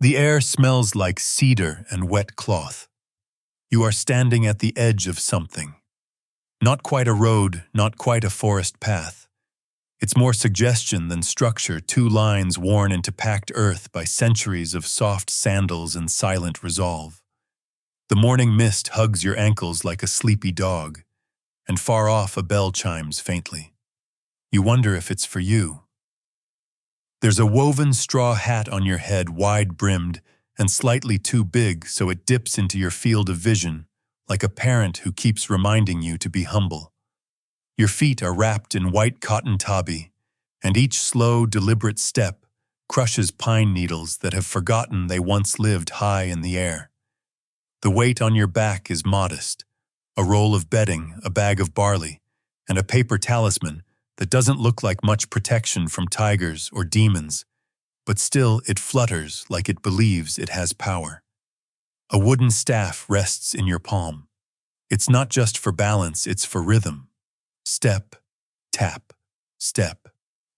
The air smells like cedar and wet cloth. You are standing at the edge of something. Not quite a road, not quite a forest path. It's more suggestion than structure, two lines worn into packed earth by centuries of soft sandals and silent resolve. The morning mist hugs your ankles like a sleepy dog, and far off a bell chimes faintly. You wonder if it's for you. There's a woven straw hat on your head, wide-brimmed and slightly too big so it dips into your field of vision, like a parent who keeps reminding you to be humble. Your feet are wrapped in white cotton tabi, and each slow, deliberate step crushes pine needles that have forgotten they once lived high in the air. The weight on your back is modest, a roll of bedding, a bag of barley, and a paper talisman that doesn't look like much protection from tigers or demons, but still it flutters like it believes it has power. A wooden staff rests in your palm. It's not just for balance, it's for rhythm. Step, tap, step,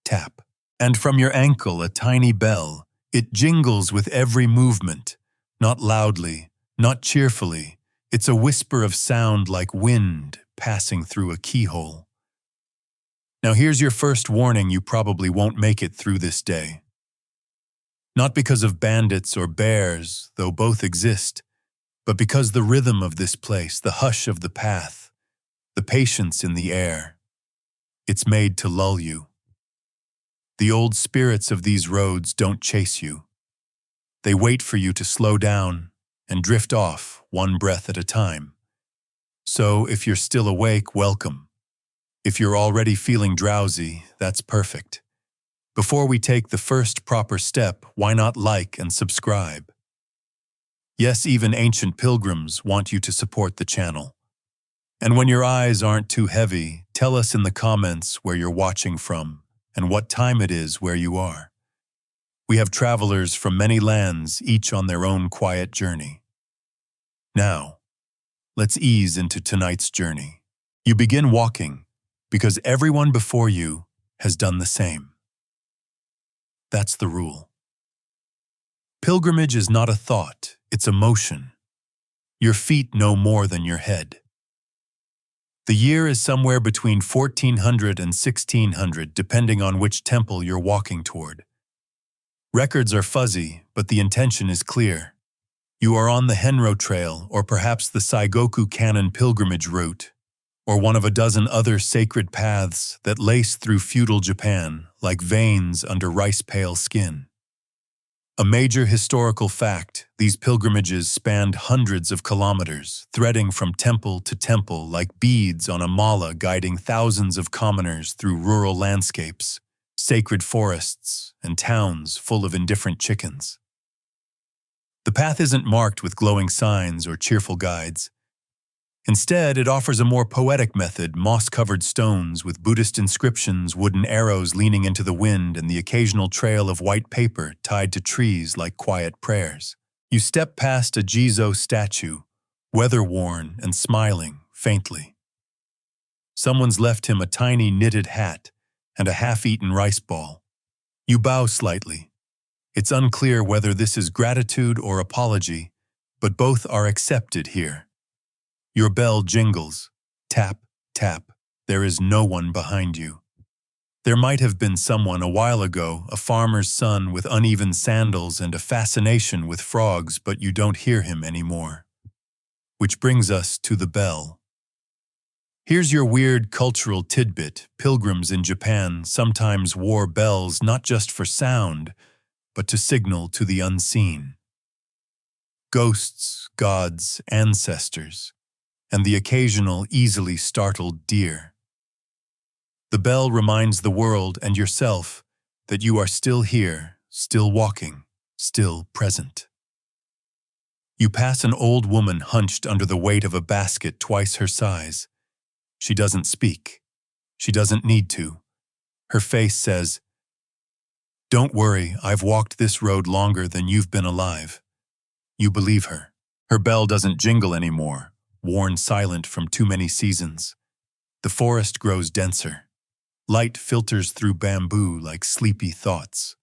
tap. And from your ankle a tiny bell. It jingles with every movement, not loudly, not cheerfully. It's a whisper of sound like wind passing through a keyhole. Now here's your first warning: you probably won't make it through this day. Not because of bandits or bears, though both exist, but because the rhythm of this place, the hush of the path, the patience in the air, it's made to lull you. The old spirits of these roads don't chase you. They wait for you to slow down and drift off one breath at a time. So if you're still awake, welcome. If you're already feeling drowsy, that's perfect. Before we take the first proper step, why not like and subscribe? Yes, even ancient pilgrims want you to support the channel. And when your eyes aren't too heavy, tell us in the comments where you're watching from and what time it is where you are. We have travelers from many lands, each on their own quiet journey. Now, let's ease into tonight's journey. You begin walking because everyone before you has done the same. That's the rule. Pilgrimage is not a thought, it's a motion. Your feet know more than your head. The year is somewhere between 1400 and 1600, depending on which temple you're walking toward. Records are fuzzy, but the intention is clear. You are on the Henro Trail, or perhaps the Saigoku Canon pilgrimage route, or one of a dozen other sacred paths that lace through feudal Japan like veins under rice-pale skin. A major historical fact, these pilgrimages spanned hundreds of kilometers, threading from temple to temple like beads on a mala, guiding thousands of commoners through rural landscapes, sacred forests, and towns full of indifferent chickens. The path isn't marked with glowing signs or cheerful guides. Instead, it offers a more poetic method: moss-covered stones with Buddhist inscriptions, wooden arrows leaning into the wind, and the occasional trail of white paper tied to trees like quiet prayers. You step past a Jizo statue, weather-worn and smiling faintly. Someone's left him a tiny knitted hat and a half-eaten rice ball. You bow slightly. It's unclear whether this is gratitude or apology, but both are accepted here. Your bell jingles. Tap, tap. There is no one behind you. There might have been someone a while ago, a farmer's son with uneven sandals and a fascination with frogs, but you don't hear him anymore. Which brings us to the bell. Here's your weird cultural tidbit. Pilgrims in Japan sometimes wore bells not just for sound, but to signal to the unseen. Ghosts, gods, ancestors, and the occasional easily startled deer. The bell reminds the world and yourself that you are still here, still walking, still present. You pass an old woman hunched under the weight of a basket twice her size. She doesn't speak. She doesn't need to. Her face says, "Don't worry, I've walked this road longer than you've been alive." You believe her. Her bell doesn't jingle anymore, worn silent from too many seasons. The forest grows denser. Light filters through bamboo like sleepy thoughts.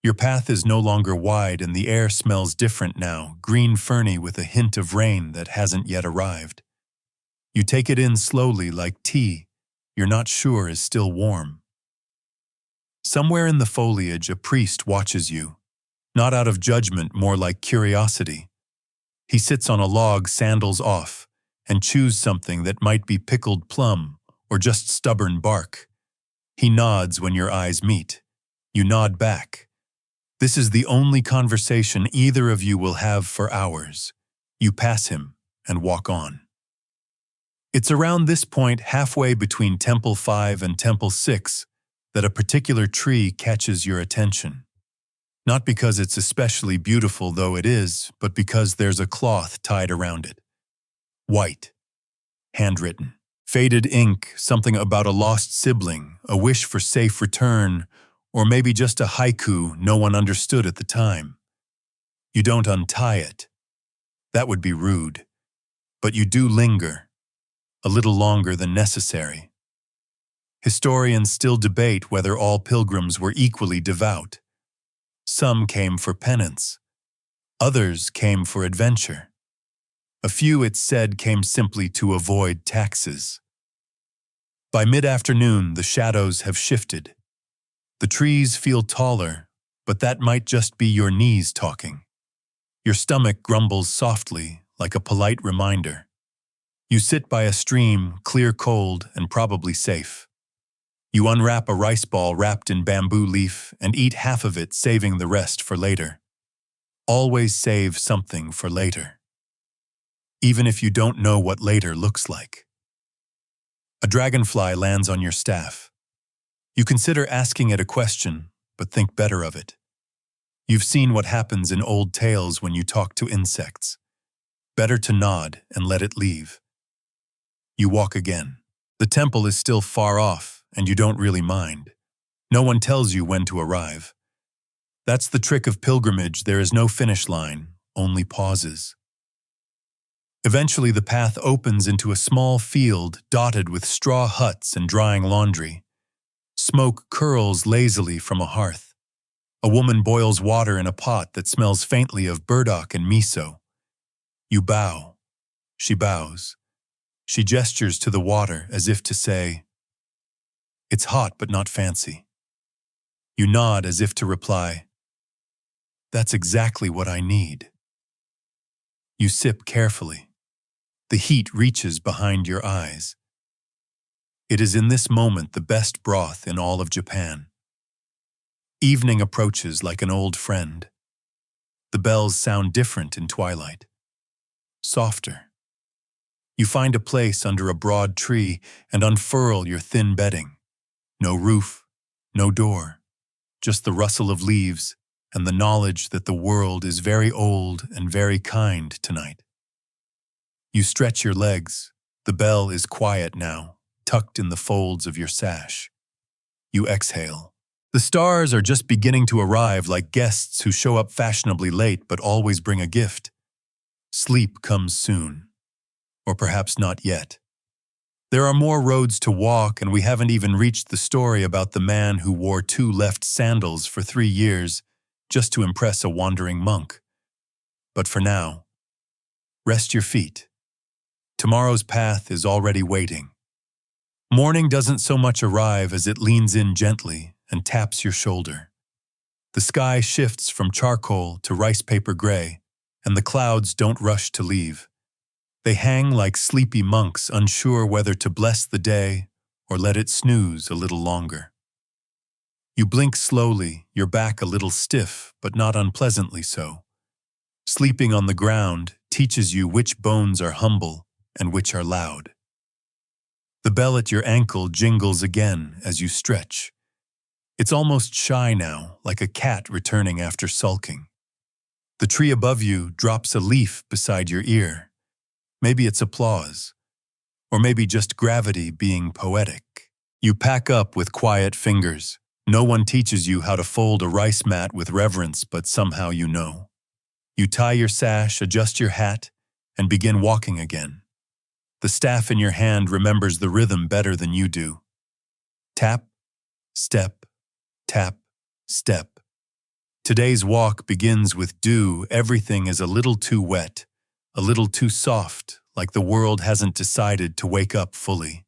Your path is no longer wide and the air smells different now, green ferny with a hint of rain that hasn't yet arrived. You take it in slowly like tea you're not sure is still warm. Somewhere in the foliage, a priest watches you, not out of judgment, more like curiosity. He sits on a log, sandals off, and chews something that might be pickled plum or just stubborn bark. He nods when your eyes meet. You nod back. This is the only conversation either of you will have for hours. You pass him and walk on. It's around this point, halfway between Temple 5 and Temple 6, that a particular tree catches your attention. Not because it's especially beautiful, though it is, but because there's a cloth tied around it. White. Handwritten. Faded ink, something about a lost sibling, a wish for safe return, or maybe just a haiku no one understood at the time. You don't untie it. That would be rude. But you do linger. A little longer than necessary. Historians still debate whether all pilgrims were equally devout. Some came for penance. Others came for adventure. A few, it's said, came simply to avoid taxes. By mid-afternoon, the shadows have shifted. The trees feel taller, but that might just be your knees talking. Your stomach grumbles softly, like a polite reminder. You sit by a stream, clear, cold, and probably safe. You unwrap a rice ball wrapped in bamboo leaf and eat half of it, saving the rest for later. Always save something for later. Even if you don't know what later looks like. A dragonfly lands on your staff. You consider asking it a question, but think better of it. You've seen what happens in old tales when you talk to insects. Better to nod and let it leave. You walk again. The temple is still far off, and you don't really mind. No one tells you when to arrive. That's the trick of pilgrimage. There is no finish line, only pauses. Eventually, the path opens into a small field dotted with straw huts and drying laundry. Smoke curls lazily from a hearth. A woman boils water in a pot that smells faintly of burdock and miso. You bow. She bows. She gestures to the water as if to say, "It's hot but not fancy." You nod as if to reply, "That's exactly what I need." You sip carefully. The heat reaches behind your eyes. It is in this moment the best broth in all of Japan. Evening approaches like an old friend. The bells sound different in twilight. Softer. You find a place under a broad tree and unfurl your thin bedding. No roof, no door, just the rustle of leaves and the knowledge that the world is very old and very kind tonight. You stretch your legs. The bell is quiet now, tucked in the folds of your sash. You exhale. The stars are just beginning to arrive, like guests who show up fashionably late but always bring a gift. Sleep comes soon. Or perhaps not yet. There are more roads to walk, and we haven't even reached the story about the man who wore 2 left sandals for 3 years just to impress a wandering monk. But for now, rest your feet. Tomorrow's path is already waiting. Morning doesn't so much arrive as it leans in gently and taps your shoulder. The sky shifts from charcoal to rice paper gray, and the clouds don't rush to leave. They hang like sleepy monks, unsure whether to bless the day or let it snooze a little longer. You blink slowly, your back a little stiff, but not unpleasantly so. Sleeping on the ground teaches you which bones are humble and which are loud. The bell at your ankle jingles again as you stretch. It's almost shy now, like a cat returning after sulking. The tree above you drops a leaf beside your ear. Maybe it's applause, or maybe just gravity being poetic. You pack up with quiet fingers. No one teaches you how to fold a rice mat with reverence, but somehow you know. You tie your sash, adjust your hat, and begin walking again. The staff in your hand remembers the rhythm better than you do. Tap, step, tap, step. Today's walk begins with dew. Everything is a little too wet, a little too soft, like the world hasn't decided to wake up fully.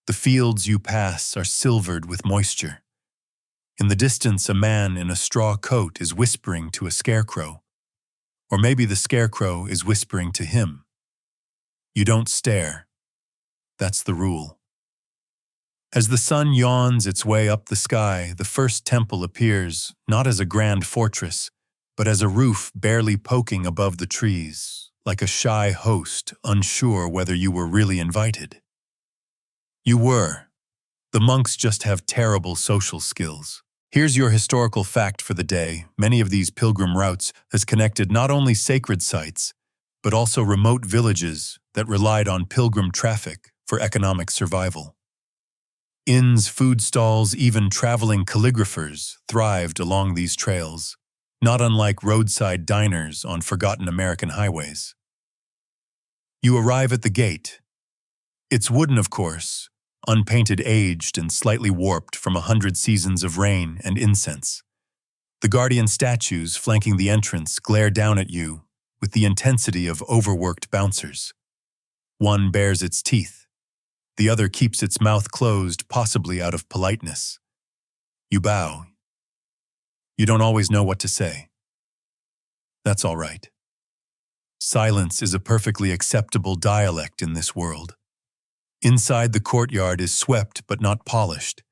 The fields you pass are silvered with moisture. In the distance, a man in a straw coat is whispering to a scarecrow. Or maybe the scarecrow is whispering to him. You don't stare. That's the rule. As the sun yawns its way up the sky, the first temple appears, not as a grand fortress, but as a roof barely poking above the trees, like a shy host unsure whether you were really invited. You were. The monks just have terrible social skills. Here's your historical fact for the day. Many of these pilgrim routes has connected not only sacred sites, but also remote villages that relied on pilgrim traffic for economic survival. Inns, food stalls, even traveling calligraphers thrived along these trails, not unlike roadside diners on forgotten American highways. You arrive at the gate. It's wooden, of course, unpainted, aged, and slightly warped from 100 seasons of rain and incense. The guardian statues flanking the entrance glare down at you with the intensity of overworked bouncers. One bares its teeth. The other keeps its mouth closed, possibly out of politeness. You bow. You don't always know what to say. That's all right. Silence is a perfectly acceptable dialect in this world. Inside, the courtyard is swept but not polished.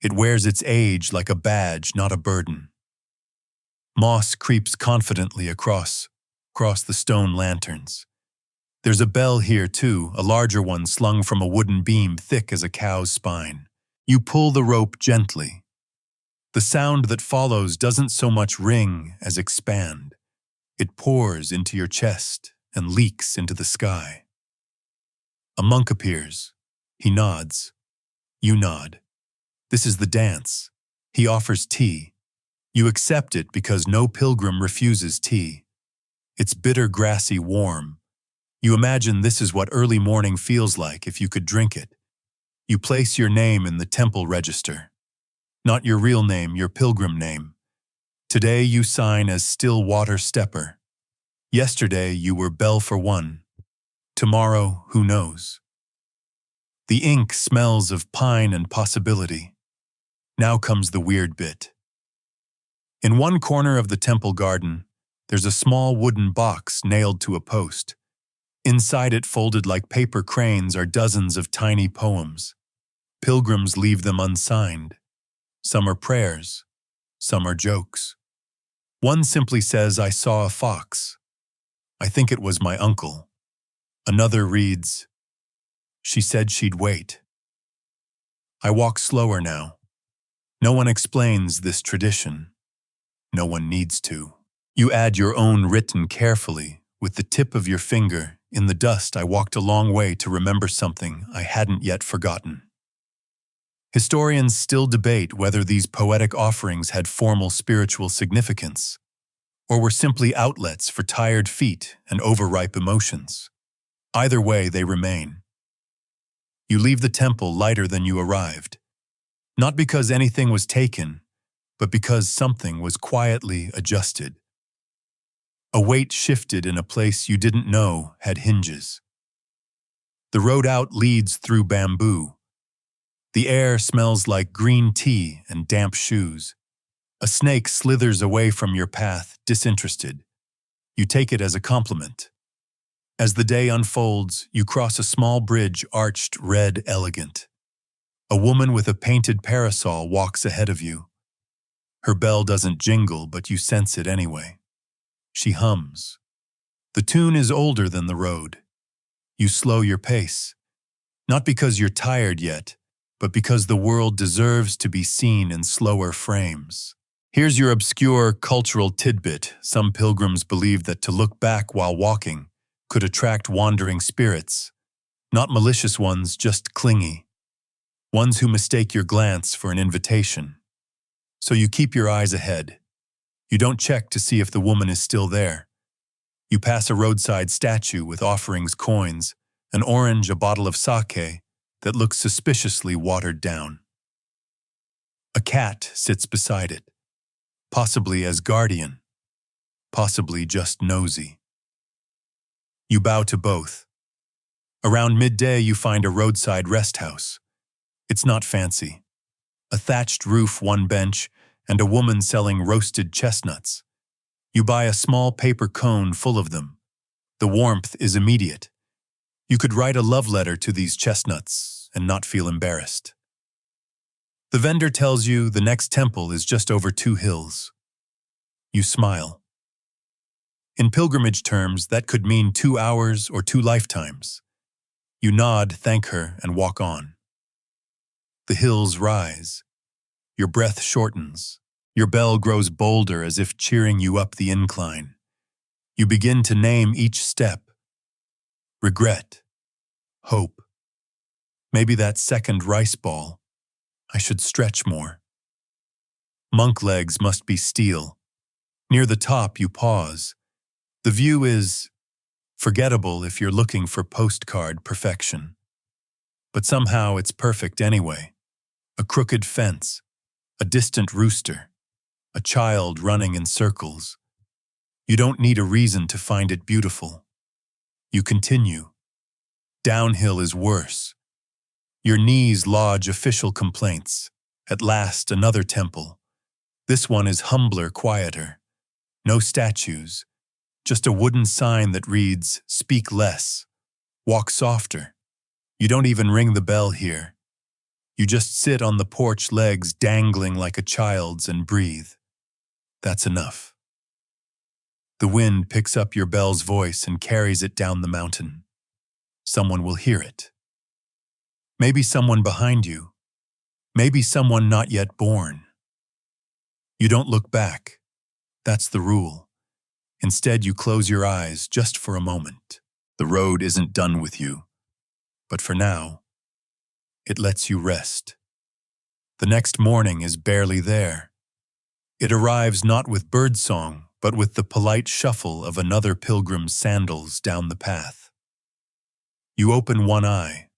It wears its age like a badge, not a burden. Moss creeps confidently across the stone lanterns. There's a bell here, too, a larger one slung from a wooden beam thick as a cow's spine. You pull the rope gently. The sound that follows doesn't so much ring as expand. It pours into your chest and leaks into the sky. A monk appears. He nods. You nod. This is the dance. He offers tea. You accept it because no pilgrim refuses tea. It's bitter, grassy, warm. You imagine this is what early morning feels like if you could drink it. You place your name in the temple register. Not your real name, your pilgrim name. Today you sign as Stillwater Stepper. Yesterday you were Bell for One. Tomorrow, who knows? The ink smells of pine and possibility. Now comes the weird bit. In one corner of the temple garden, there's a small wooden box nailed to a post. Inside it, folded like paper cranes, are dozens of tiny poems. Pilgrims leave them unsigned. Some are prayers. Some are jokes. One simply says, "I saw a fox. I think it was my uncle." Another reads, "She said she'd wait." I walk slower now. No one explains this tradition. No one needs to. You add your own written carefully, with the tip of your finger. In the dust, I walked a long way to remember something I hadn't yet forgotten. Historians still debate whether these poetic offerings had formal spiritual significance, or were simply outlets for tired feet and overripe emotions. Either way, they remain. You leave the temple lighter than you arrived, not because anything was taken, but because something was quietly adjusted. A weight shifted in a place you didn't know had hinges. The road out leads through bamboo. The air smells like green tea and damp shoes. A snake slithers away from your path, disinterested. You take it as a compliment. As the day unfolds, you cross a small bridge arched red elegant. A woman with a painted parasol walks ahead of you. Her bell doesn't jingle, but you sense it anyway. She hums. The tune is older than the road. You slow your pace, not because you're tired yet, but because the world deserves to be seen in slower frames. Here's your obscure cultural tidbit. Some pilgrims believe that to look back while walking could attract wandering spirits, not malicious ones, just clingy, ones who mistake your glance for an invitation. So you keep your eyes ahead. You don't check to see if the woman is still there. You pass a roadside statue with offerings, coins, an orange, a bottle of sake that looks suspiciously watered down. A cat sits beside it. possibly as guardian, possibly just nosy. You bow to both. Around midday, you find a roadside rest house. It's not fancy. A thatched roof, one bench, and a woman selling roasted chestnuts. You buy a small paper cone full of them. The warmth is immediate. You could write a love letter to these chestnuts and not feel embarrassed. The vendor tells you the next temple is just over 2 hills. You smile. In pilgrimage terms, that could mean 2 hours or 2 lifetimes. You nod, thank her, and walk on. The hills rise. Your breath shortens. Your bell grows bolder as if cheering you up the incline. You begin to name each step. Regret. Hope. Maybe that second rice ball. I should stretch more. Monk legs must be steel. Near the top, you pause. The view is forgettable if you're looking for postcard perfection. But somehow it's perfect anyway. A crooked fence, a distant rooster, a child running in circles. You don't need a reason to find it beautiful. You continue. Downhill is worse. Your knees lodge official complaints. At last, another temple. This one is humbler, quieter. No statues. Just a wooden sign that reads, "Speak less. Walk softer." You don't even ring the bell here. You just sit on the porch, legs dangling like a child's, and breathe. That's enough. The wind picks up your bell's voice and carries it down the mountain. Someone will hear it. Maybe someone behind you. Maybe someone not yet born. You don't look back. That's the rule. Instead, you close your eyes just for a moment. The road isn't done with you. But for now, it lets you rest. The next morning is barely there. It arrives not with birdsong, but with the polite shuffle of another pilgrim's sandals down the path. You open one eye.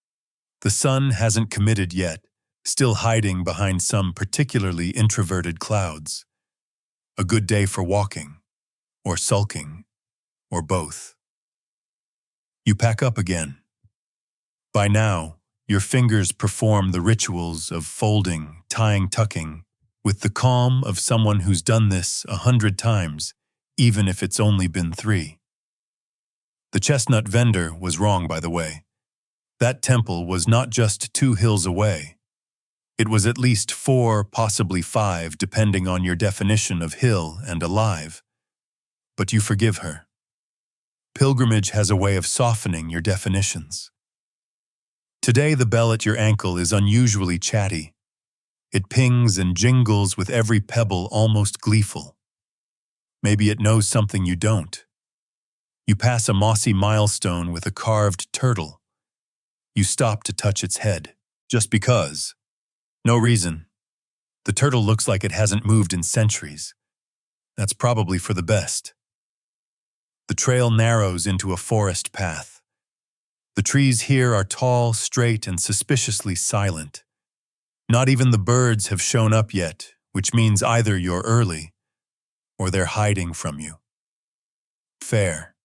The sun hasn't committed yet, still hiding behind some particularly introverted clouds. A good day for walking, or sulking, or both. You pack up again. By now, your fingers perform the rituals of folding, tying, tucking, with the calm of someone who's done this 100 times, even if it's only been 3. The chestnut vendor was wrong, by the way. That temple was not just 2 hills away. It was at least 4, possibly 5, depending on your definition of hill and alive. But you forgive her. Pilgrimage has a way of softening your definitions. Today, the bell at your ankle is unusually chatty. It pings and jingles with every pebble, almost gleeful. Maybe it knows something you don't. You pass a mossy milestone with a carved turtle. You stop to touch its head, just because. No reason. The turtle looks like it hasn't moved in centuries. That's probably for the best. The trail narrows into a forest path. The trees here are tall, straight, and suspiciously silent. Not even the birds have shown up yet, which means either you're early or they're hiding from you. Fair.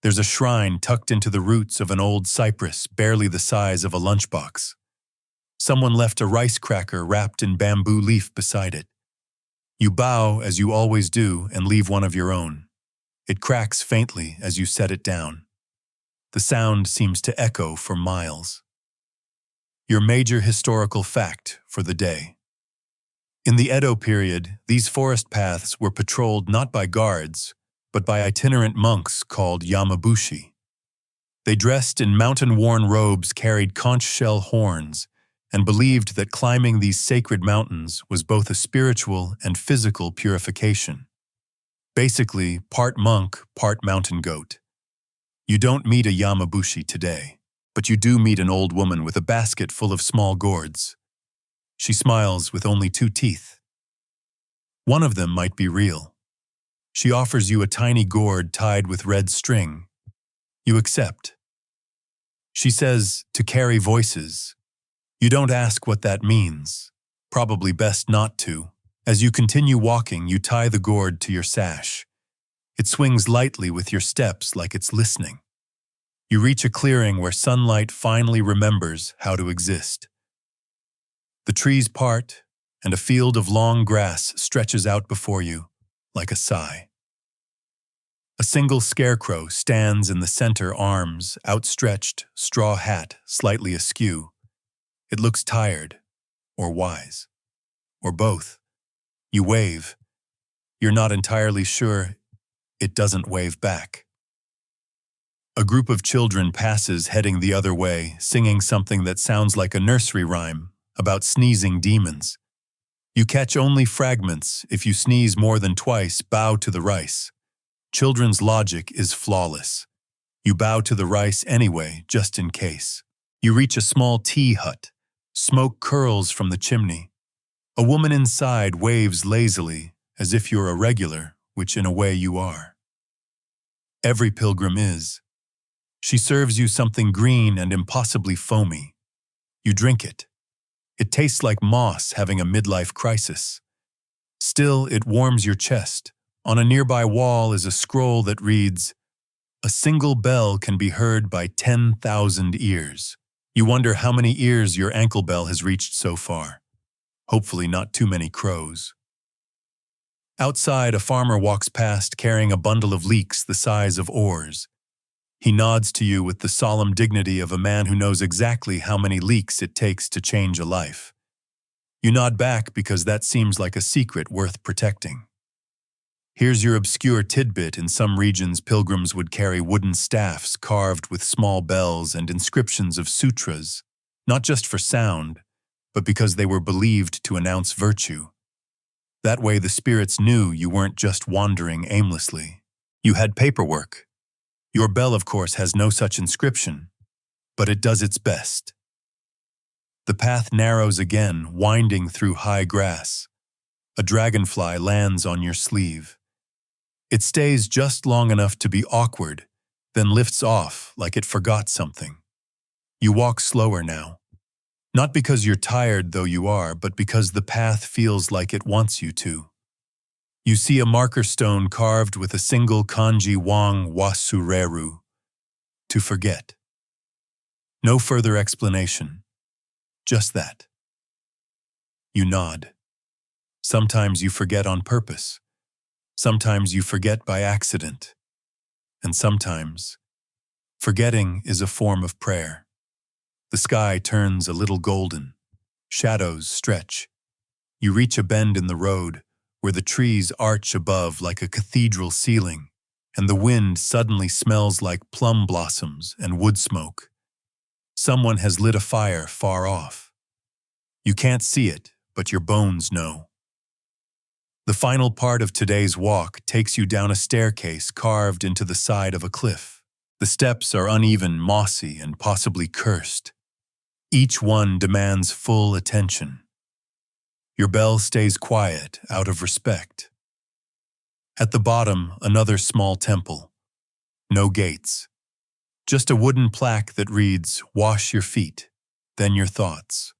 There's a shrine tucked into the roots of an old cypress, barely the size of a lunchbox. Someone left a rice cracker wrapped in bamboo leaf beside it. You bow, as you always do, and leave one of your own. It cracks faintly as you set it down. The sound seems to echo for miles. Your major historical fact for the day. In the Edo period, these forest paths were patrolled not by guards, but by itinerant monks called yamabushi. They dressed in mountain-worn robes, carried conch shell horns, and believed that climbing these sacred mountains was both a spiritual and physical purification. Basically, part monk, part mountain goat. You don't meet a yamabushi today, but you do meet an old woman with a basket full of small gourds. She smiles with only 2 teeth. One of them might be real. She offers you a tiny gourd tied with red string. You accept. She says to carry voices. You don't ask what that means. Probably best not to. As you continue walking, you tie the gourd to your sash. It swings lightly with your steps like it's listening. You reach a clearing where sunlight finally remembers how to exist. The trees part, and a field of long grass stretches out before you like a sigh. A single scarecrow stands in the center, arms outstretched, straw hat slightly askew. It looks tired, or wise, or both. You wave. You're not entirely sure. It doesn't wave back. A group of children passes heading the other way, singing something that sounds like a nursery rhyme about sneezing demons. You catch only fragments. If you sneeze more than twice, bow to the rice. Children's logic is flawless. You bow to the rice anyway, just in case. You reach a small tea hut. Smoke curls from the chimney. A woman inside waves lazily, as if you're a regular, which in a way you are. Every pilgrim is. She serves you something green and impossibly foamy. You drink it. It tastes like moss having a midlife crisis. Still, it warms your chest. On a nearby wall is a scroll that reads, "A single bell can be heard by 10,000 ears." You wonder how many ears your ankle bell has reached so far. Hopefully not too many crows. Outside, a farmer walks past carrying a bundle of leeks the size of oars. He nods to you with the solemn dignity of a man who knows exactly how many leeks it takes to change a life. You nod back because that seems like a secret worth protecting. Here's your obscure tidbit. In some regions, pilgrims would carry wooden staffs carved with small bells and inscriptions of sutras, not just for sound, but because they were believed to announce virtue. That way the spirits knew you weren't just wandering aimlessly. You had paperwork. Your bell, of course, has no such inscription, but it does its best. The path narrows again, winding through high grass. A dragonfly lands on your sleeve. It stays just long enough to be awkward, then lifts off like it forgot something. You walk slower now. Not because you're tired, though you are, but because the path feels like it wants you to. You see a marker stone carved with a single kanji wang wasureru, to forget. No further explanation. Just that. You nod. Sometimes you forget on purpose. Sometimes you forget by accident. And sometimes, forgetting is a form of prayer. The sky turns a little golden. Shadows stretch. You reach a bend in the road, where the trees arch above like a cathedral ceiling, and the wind suddenly smells like plum blossoms and wood smoke. Someone has lit a fire far off. You can't see it, but your bones know. The final part of today's walk takes you down a staircase carved into the side of a cliff. The steps are uneven, mossy, and possibly cursed. Each one demands full attention. Your bell stays quiet out of respect. At the bottom, another small temple. No gates. Just a wooden plaque that reads, "Wash your feet, then your thoughts."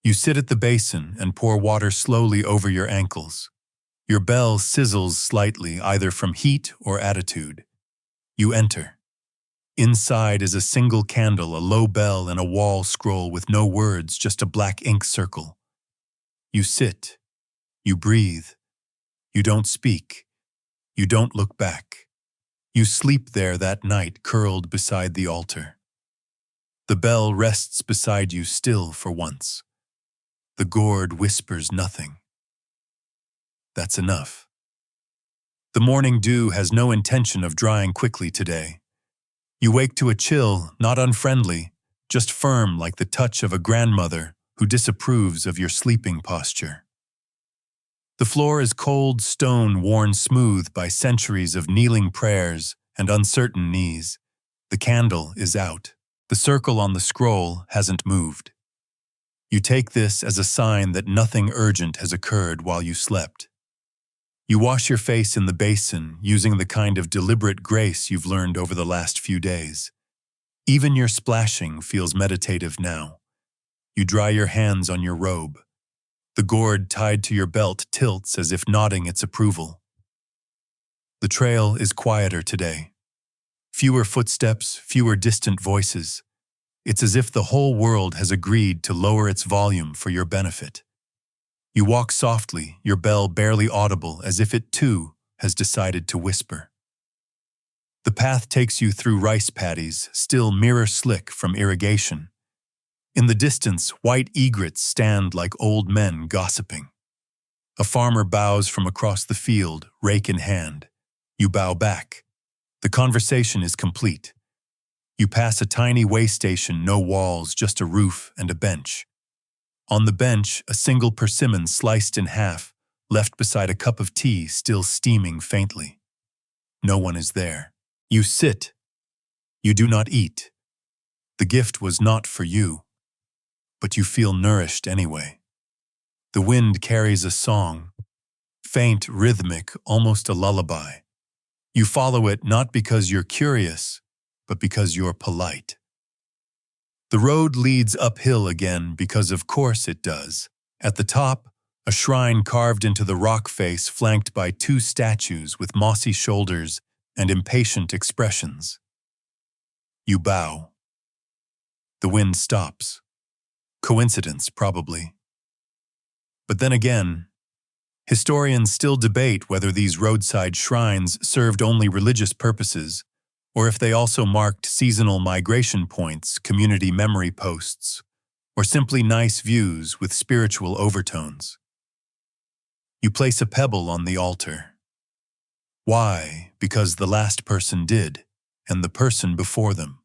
You sit at the basin and pour water slowly over your ankles. Your bell sizzles slightly, either from heat or attitude. You enter. Inside is a single candle, a low bell, and a wall scroll with no words, just a black ink circle. You sit. You breathe. You don't speak. You don't look back. You sleep there that night, curled beside the altar. The bell rests beside you still for once. The gourd whispers nothing. That's enough. The morning dew has no intention of drying quickly today. You wake to a chill, not unfriendly, just firm like the touch of a grandmother who disapproves of your sleeping posture. The floor is cold stone worn smooth by centuries of kneeling prayers and uncertain knees. The candle is out. The circle on the scroll hasn't moved. You take this as a sign that nothing urgent has occurred while you slept. You wash your face in the basin, using the kind of deliberate grace you've learned over the last few days. Even your splashing feels meditative now. You dry your hands on your robe. The gourd tied to your belt tilts as if nodding its approval. The trail is quieter today. Fewer footsteps, fewer distant voices. It's as if the whole world has agreed to lower its volume for your benefit. You walk softly, your bell barely audible, as if it too has decided to whisper. The path takes you through rice paddies, still mirror-slick from irrigation. In the distance, white egrets stand like old men gossiping. A farmer bows from across the field, rake in hand. You bow back. The conversation is complete. You pass a tiny way station, no walls, just a roof and a bench. On the bench, a single persimmon sliced in half, left beside a cup of tea still steaming faintly. No one is there. You sit. You do not eat. The gift was not for you, but you feel nourished anyway. The wind carries a song, faint, rhythmic, almost a lullaby. You follow it not because you're curious, but because you're polite. The road leads uphill again because of course it does. At the top, a shrine carved into the rock face flanked by two statues with mossy shoulders and impatient expressions. You bow. The wind stops. Coincidence, probably. But then again, historians still debate whether these roadside shrines served only religious purposes or if they also marked seasonal migration points, community memory posts, or simply nice views with spiritual overtones. You place a pebble on the altar. Why? Because the last person did, and the person before them.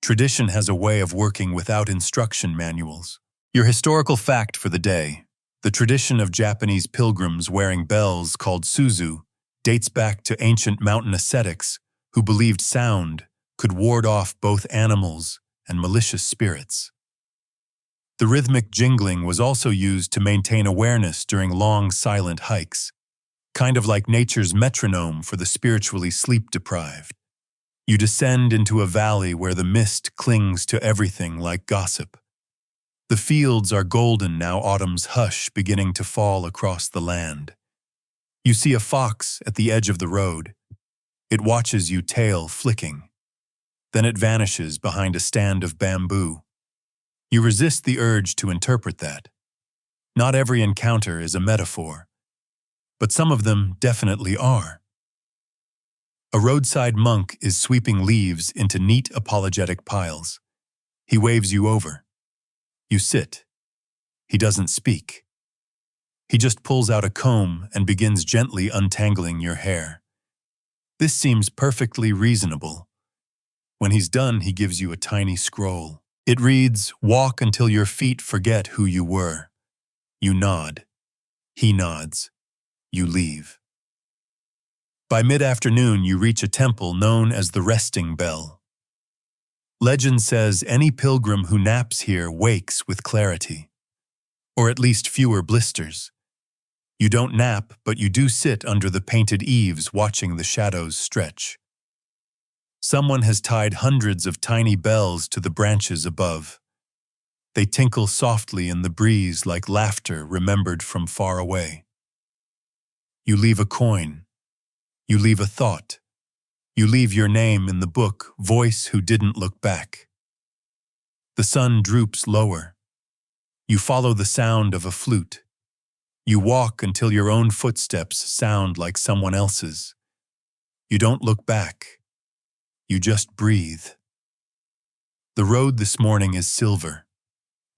Tradition has a way of working without instruction manuals. Your historical fact for the day: the tradition of Japanese pilgrims wearing bells called suzu dates back to ancient mountain ascetics who believed sound could ward off both animals and malicious spirits. The rhythmic jingling was also used to maintain awareness during long, silent hikes, kind of like nature's metronome for the spiritually sleep-deprived. You descend into a valley where the mist clings to everything like gossip. The fields are golden now, autumn's hush beginning to fall across the land. You see a fox at the edge of the road. It watches you, tail flicking. Then it vanishes behind a stand of bamboo. You resist the urge to interpret that. Not every encounter is a metaphor, but some of them definitely are. A roadside monk is sweeping leaves into neat apologetic piles. He waves you over. You sit. He doesn't speak. He just pulls out a comb and begins gently untangling your hair. This seems perfectly reasonable. When he's done, he gives you a tiny scroll. It reads, "Walk until your feet forget who you were." You nod. He nods. You leave. By mid-afternoon, you reach a temple known as the Resting Bell. Legend says any pilgrim who naps here wakes with clarity, or at least fewer blisters. You don't nap, but you do sit under the painted eaves watching the shadows stretch. Someone has tied hundreds of tiny bells to the branches above. They tinkle softly in the breeze like laughter remembered from far away. You leave a coin. You leave a thought. You leave your name in the book, voice who didn't look back. The sun droops lower. You follow the sound of a flute. You walk until your own footsteps sound like someone else's. You don't look back. You just breathe. The road this morning is silver.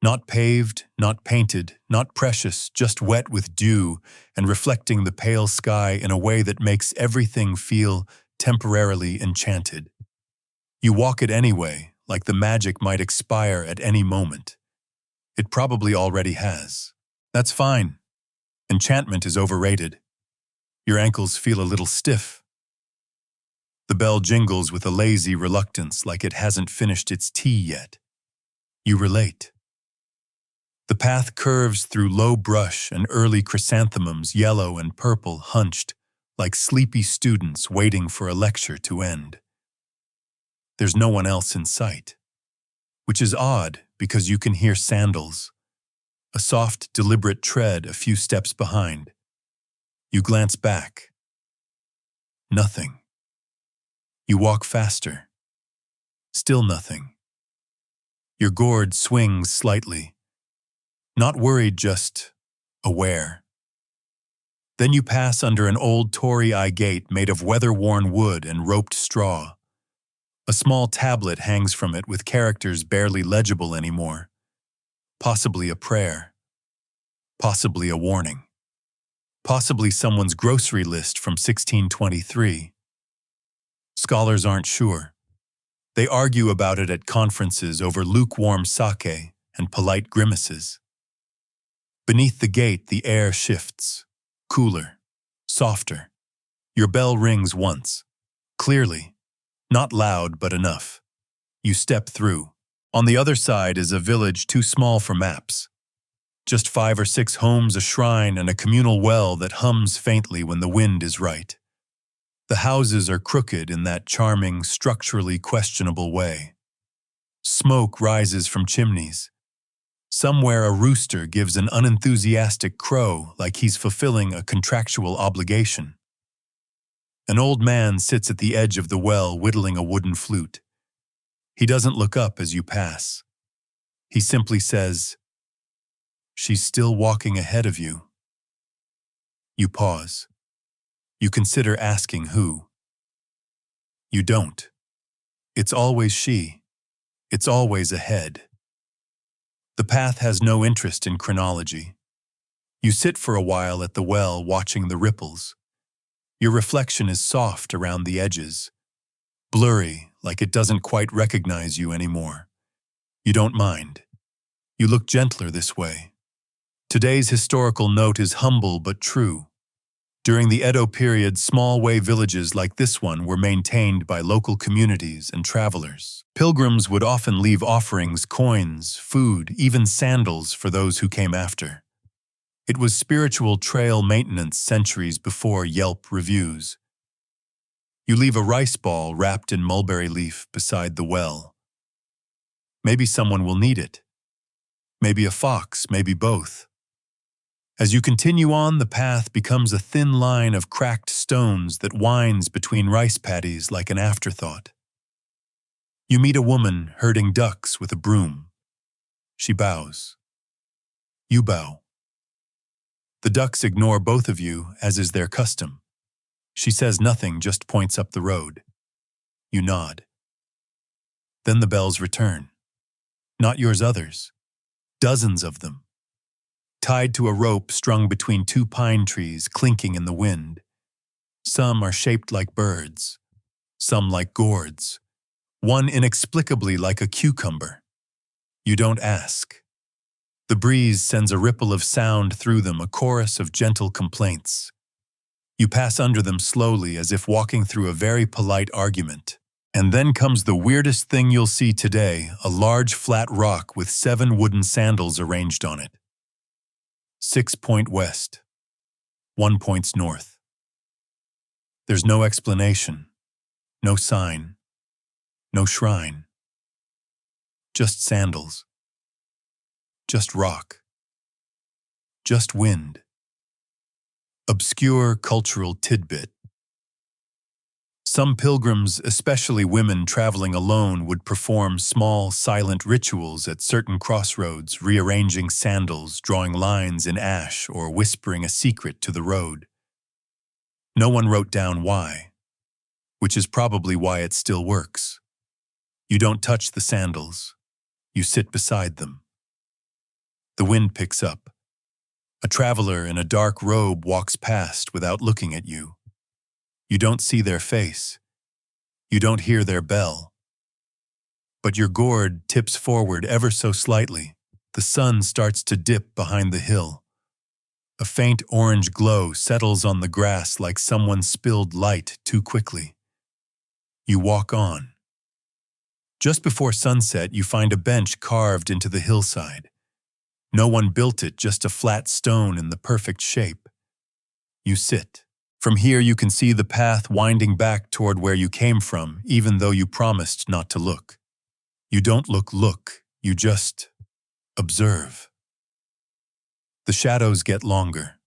Not paved, not painted, not precious, just wet with dew and reflecting the pale sky in a way that makes everything feel temporarily enchanted. You walk it anyway, like the magic might expire at any moment. It probably already has. That's fine. Enchantment is overrated. Your ankles feel a little stiff. The bell jingles with a lazy reluctance, like it hasn't finished its tea yet. You relate. The path curves through low brush and early chrysanthemums, yellow and purple, hunched, like sleepy students waiting for a lecture to end. There's no one else in sight, which is odd because you can hear sandals. A soft, deliberate tread a few steps behind. You glance back. Nothing. You walk faster. Still nothing. Your gourd swings slightly. Not worried, just aware. Then you pass under an old Tory-eye gate made of weather-worn wood and roped straw. A small tablet hangs from it with characters barely legible anymore. Possibly a prayer. Possibly a warning. Possibly someone's grocery list from 1623. Scholars aren't sure. They argue about it at conferences over lukewarm sake and polite grimaces. Beneath the gate, the air shifts. Cooler. Softer. Your bell rings once. Clearly. Not loud, but enough. You step through. On the other side is a village too small for maps. Just 5 or 6 homes, a shrine, and a communal well that hums faintly when the wind is right. The houses are crooked in that charming, structurally questionable way. Smoke rises from chimneys. Somewhere a rooster gives an unenthusiastic crow like he's fulfilling a contractual obligation. An old man sits at the edge of the well whittling a wooden flute. He doesn't look up as you pass. He simply says, "She's still walking ahead of you." You pause. You consider asking who. You don't. It's always she. It's always ahead. The path has no interest in chronology. You sit for a while at the well watching the ripples. Your reflection is soft around the edges, blurry like it doesn't quite recognize you anymore. You don't mind. You look gentler this way. Today's historical note is humble but true. During the Edo period, small way villages like this one were maintained by local communities and travelers. Pilgrims would often leave offerings, coins, food, even sandals for those who came after. It was spiritual trail maintenance centuries before Yelp reviews. You leave a rice ball wrapped in mulberry leaf beside the well. Maybe someone will need it. Maybe a fox, maybe both. As you continue on, the path becomes a thin line of cracked stones that winds between rice paddies like an afterthought. You meet a woman herding ducks with a broom. She bows. You bow. The ducks ignore both of you, as is their custom. She says nothing, just points up the road. You nod. Then the bells return. Not yours, others. Dozens of them. Tied to a rope strung between 2 pine trees, clinking in the wind. Some are shaped like birds. Some like gourds. One inexplicably like a cucumber. You don't ask. The breeze sends a ripple of sound through them, a chorus of gentle complaints. You pass under them slowly, as if walking through a very polite argument. And then comes the weirdest thing you'll see today, a large flat rock with 7 wooden sandals arranged on it. 6 point west. 1 points north. There's no explanation, no sign, no shrine. Just sandals. Just rock. Just wind. Obscure cultural tidbit. Some pilgrims, especially women traveling alone, would perform small, silent rituals at certain crossroads, rearranging sandals, drawing lines in ash, or whispering a secret to the road. No one wrote down why, which is probably why it still works. You don't touch the sandals. You sit beside them. The wind picks up. A traveler in a dark robe walks past without looking at you. You don't see their face. You don't hear their bell. But your gourd tips forward ever so slightly. The sun starts to dip behind the hill. A faint orange glow settles on the grass like someone spilled light too quickly. You walk on. Just before sunset, you find a bench carved into the hillside. No one built it, just a flat stone in the perfect shape. You sit. From here you can see the path winding back toward where you came from, even though you promised not to look. You don't look, you just observe. The shadows get longer.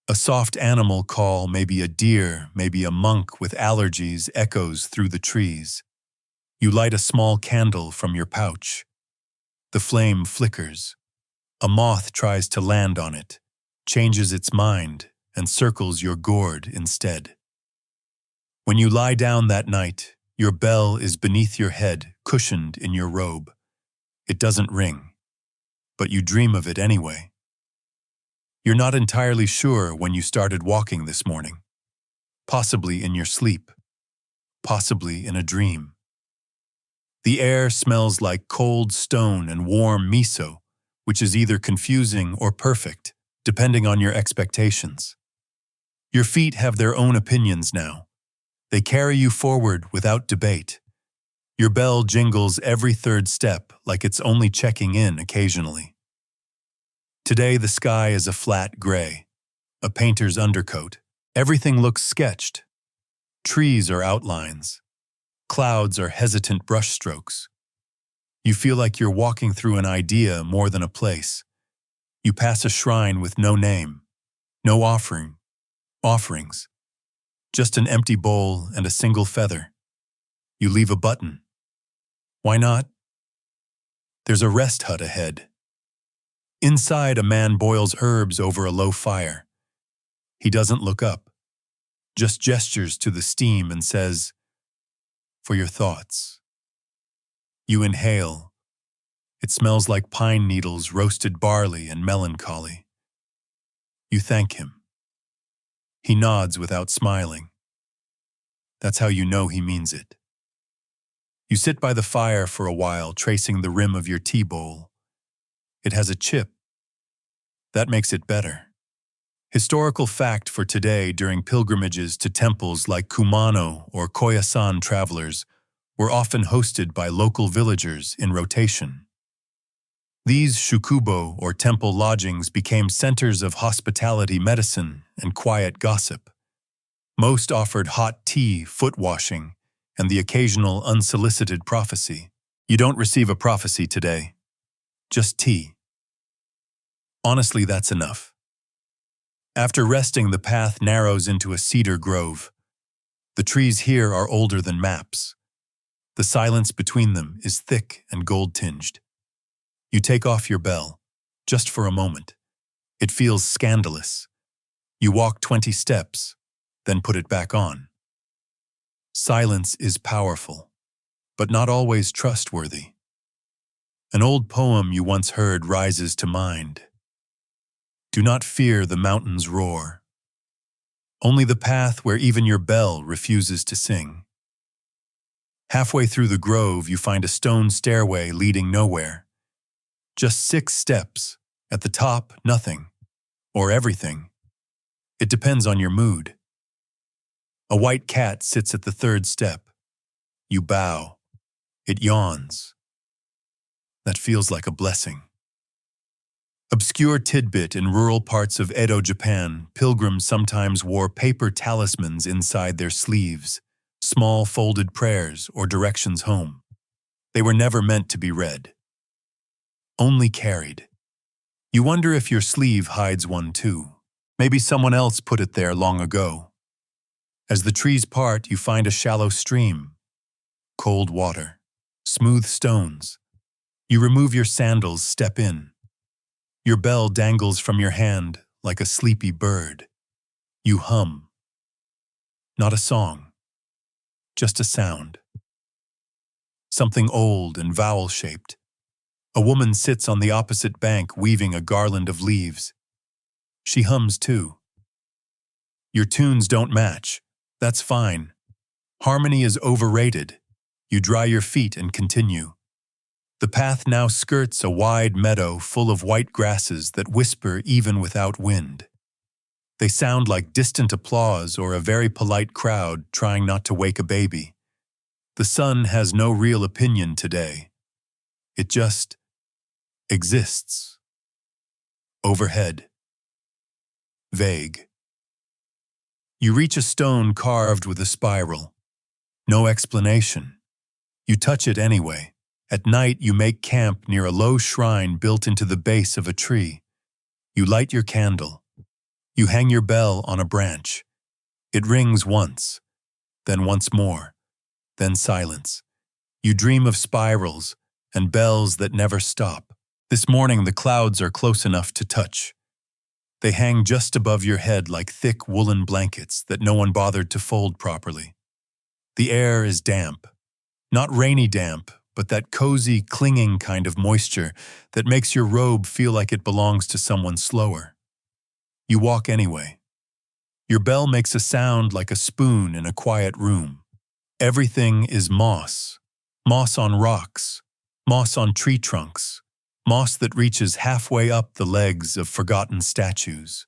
A soft animal call, maybe a deer, maybe a monk with allergies, echoes through the trees. You light a small candle from your pouch. The flame flickers. A moth tries to land on it, changes its mind, and circles your gourd instead. When you lie down that night, your bell is beneath your head, cushioned in your robe. It doesn't ring, but you dream of it anyway. You're not entirely sure when you started walking this morning. Possibly in your sleep. Possibly in a dream. The air smells like cold stone and warm miso, which is either confusing or perfect, depending on your expectations. Your feet have their own opinions now. They carry you forward without debate. Your bell jingles every third step like it's only checking in occasionally. Today the sky is a flat gray, a painter's undercoat. Everything looks sketched. Trees are outlines. Clouds are hesitant brushstrokes. You feel like you're walking through an idea more than a place. You pass a shrine with no name, no offerings, just an empty bowl and a single feather. You leave a button. Why not? There's a rest hut ahead. Inside, a man boils herbs over a low fire. He doesn't look up, just gestures to the steam and says, "For your thoughts." You inhale. It smells like pine needles, roasted barley, and melancholy. You thank him. He nods without smiling. That's how you know he means it. You sit by the fire for a while, tracing the rim of your tea bowl. It has a chip. That makes it better. Historical fact for today: during pilgrimages to temples like Kumano or Koyasan, travelers were often hosted by local villagers in rotation. These shukubo, or temple lodgings, became centers of hospitality, medicine, and quiet gossip. Most offered hot tea, foot washing, and the occasional unsolicited prophecy. You don't receive a prophecy today, just tea. Honestly, that's enough. After resting, the path narrows into a cedar grove. The trees here are older than maps. The silence between them is thick and gold-tinged. You take off your bell, just for a moment. It feels scandalous. You walk 20 steps, then put it back on. Silence is powerful, but not always trustworthy. An old poem you once heard rises to mind. Do not fear the mountain's roar. Only the path where even your bell refuses to sing. Halfway through the grove, you find a stone stairway leading nowhere. Just 6 steps. At the top, nothing. Or everything. It depends on your mood. A white cat sits at the 3rd step. You bow. It yawns. That feels like a blessing. Obscure tidbit: in rural parts of Edo, Japan, pilgrims sometimes wore paper talismans inside their sleeves, small folded prayers or directions home. They were never meant to be read. Only carried. You wonder if your sleeve hides one too. Maybe someone else put it there long ago. As the trees part, you find a shallow stream. Cold water. Smooth stones. You remove your sandals, step in. Your bell dangles from your hand like a sleepy bird. You hum. Not a song. Just a sound. Something old and vowel-shaped. A woman sits on the opposite bank weaving a garland of leaves. She hums too. Your tunes don't match. That's fine. Harmony is overrated. You dry your feet and continue. The path now skirts a wide meadow full of white grasses that whisper even without wind. They sound like distant applause or a very polite crowd trying not to wake a baby. The sun has no real opinion today. It just exists. Overhead. Vague. You reach a stone carved with a spiral. No explanation. You touch it anyway. At night, you make camp near a low shrine built into the base of a tree. You light your candle. You hang your bell on a branch. It rings once, then once more, then silence. You dream of spirals and bells that never stop. This morning the clouds are close enough to touch. They hang just above your head like thick woolen blankets that no one bothered to fold properly. The air is damp. Not rainy damp, but that cozy, clinging kind of moisture that makes your robe feel like it belongs to someone slower. You walk anyway. Your bell makes a sound like a spoon in a quiet room. Everything is moss. Moss on rocks. Moss on tree trunks. Moss that reaches halfway up the legs of forgotten statues.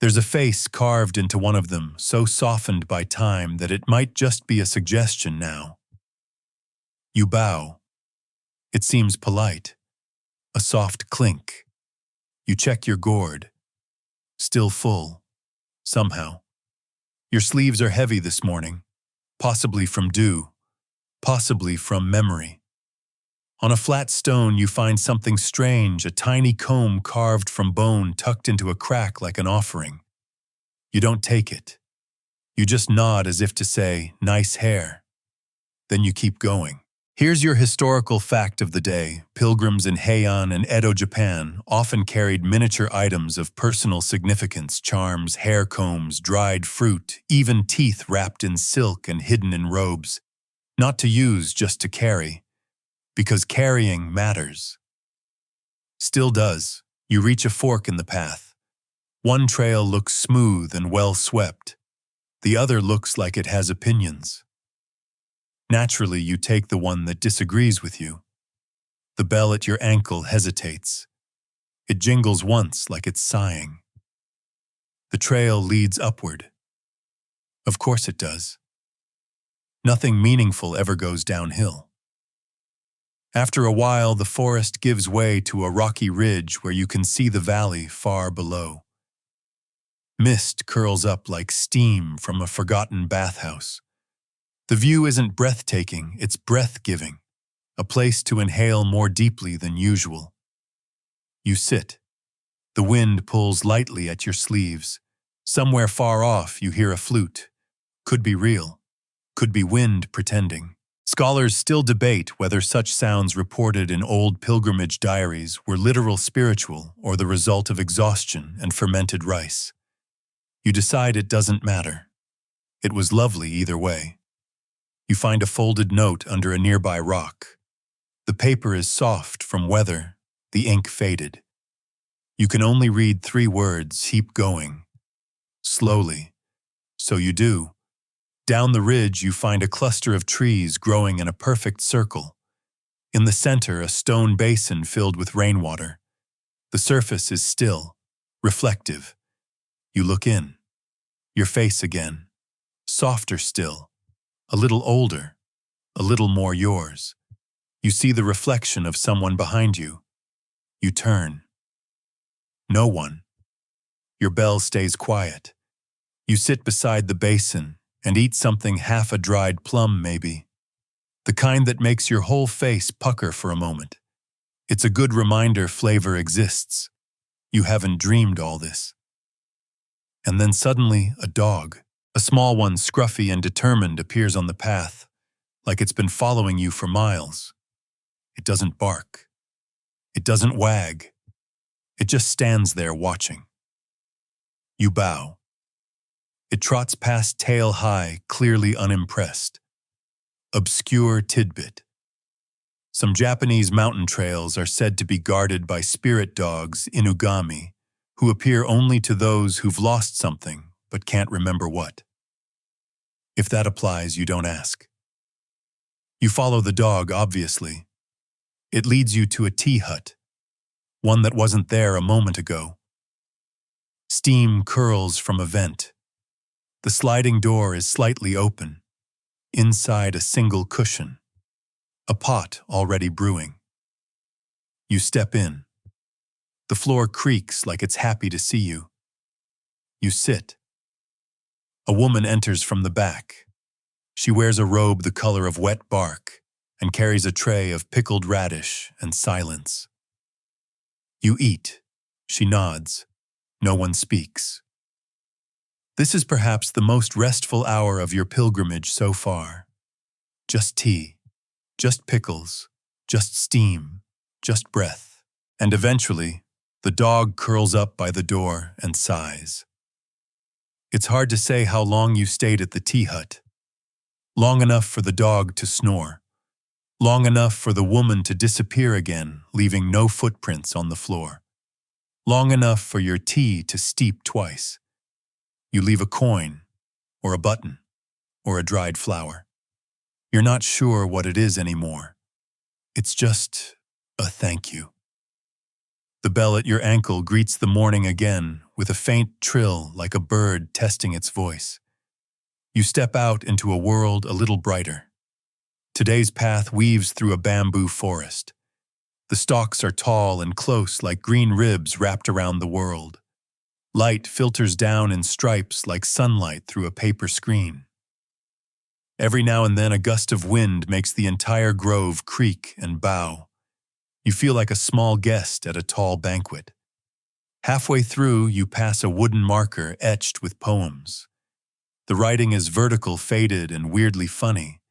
There's a face carved into one of them, so softened by time that it might just be a suggestion now. You bow. It seems polite. A soft clink. You check your gourd. Still full. Somehow. Your sleeves are heavy this morning. Possibly from dew. Possibly from memory. On a flat stone you find something strange, a tiny comb carved from bone tucked into a crack like an offering. You don't take it. You just nod as if to say, "Nice hair." Then you keep going. Here's your historical fact of the day. Pilgrims in Heian and Edo, Japan often carried miniature items of personal significance, charms, hair combs, dried fruit, even teeth wrapped in silk and hidden in robes. Not to use, just to carry. Because carrying matters. Still does. You reach a fork in the path. One trail looks smooth and well swept. The other looks like it has opinions. Naturally, you take the one that disagrees with you. The bell at your ankle hesitates. It jingles once like it's sighing. The trail leads upward. Of course it does. Nothing meaningful ever goes downhill. After a while, the forest gives way to a rocky ridge where you can see the valley far below. Mist curls up like steam from a forgotten bathhouse. The view isn't breathtaking, it's breath-giving, a place to inhale more deeply than usual. You sit. The wind pulls lightly at your sleeves. Somewhere far off you hear a flute. Could be real. Could be wind pretending. Scholars still debate whether such sounds reported in old pilgrimage diaries were literal spiritual or the result of exhaustion and fermented rice. You decide it doesn't matter. It was lovely either way. You find a folded note under a nearby rock. The paper is soft from weather, the ink faded. You can only read 3 words, "Keep going." Slowly. So you do. Down the ridge you find a cluster of trees growing in a perfect circle. In the center, a stone basin filled with rainwater. The surface is still, reflective. You look in. Your face again. Softer still. A little older. A little more yours. You see the reflection of someone behind you. You turn. No one. Your bell stays quiet. You sit beside the basin and eat something half a dried plum maybe. The kind that makes your whole face pucker for a moment. It's a good reminder flavor exists. You haven't dreamed all this. And then suddenly a dog, a small one, scruffy and determined, appears on the path, like it's been following you for miles. It doesn't bark. It doesn't wag. It just stands there watching. You bow. It trots past tail high, clearly unimpressed. Obscure tidbit. Some Japanese mountain trails are said to be guarded by spirit dogs, inugami, who appear only to those who've lost something but can't remember what. If that applies, you don't ask. You follow the dog, obviously. It leads you to a tea hut, one that wasn't there a moment ago. Steam curls from a vent. The sliding door is slightly open. Inside, a single cushion. A pot already brewing. You step in. The floor creaks like it's happy to see you. You sit. A woman enters from the back. She wears a robe the color of wet bark and carries a tray of pickled radish and silence. You eat. She nods. No one speaks. This is perhaps the most restful hour of your pilgrimage so far. Just tea, just pickles, just steam, just breath. And eventually, the dog curls up by the door and sighs. It's hard to say how long you stayed at the tea hut. Long enough for the dog to snore. Long enough for the woman to disappear again, leaving no footprints on the floor. Long enough for your tea to steep twice. You leave a coin, or a button, or a dried flower. You're not sure what it is anymore. It's just a thank you. The bell at your ankle greets the morning again with a faint trill like a bird testing its voice. You step out into a world a little brighter. Today's path weaves through a bamboo forest. The stalks are tall and close like green ribs wrapped around the world. Light filters down in stripes like sunlight through a paper screen. Every now and then a gust of wind makes the entire grove creak and bow. You feel like a small guest at a tall banquet. Halfway through, you pass a wooden marker etched with poems. The writing is vertical, faded, and weirdly funny.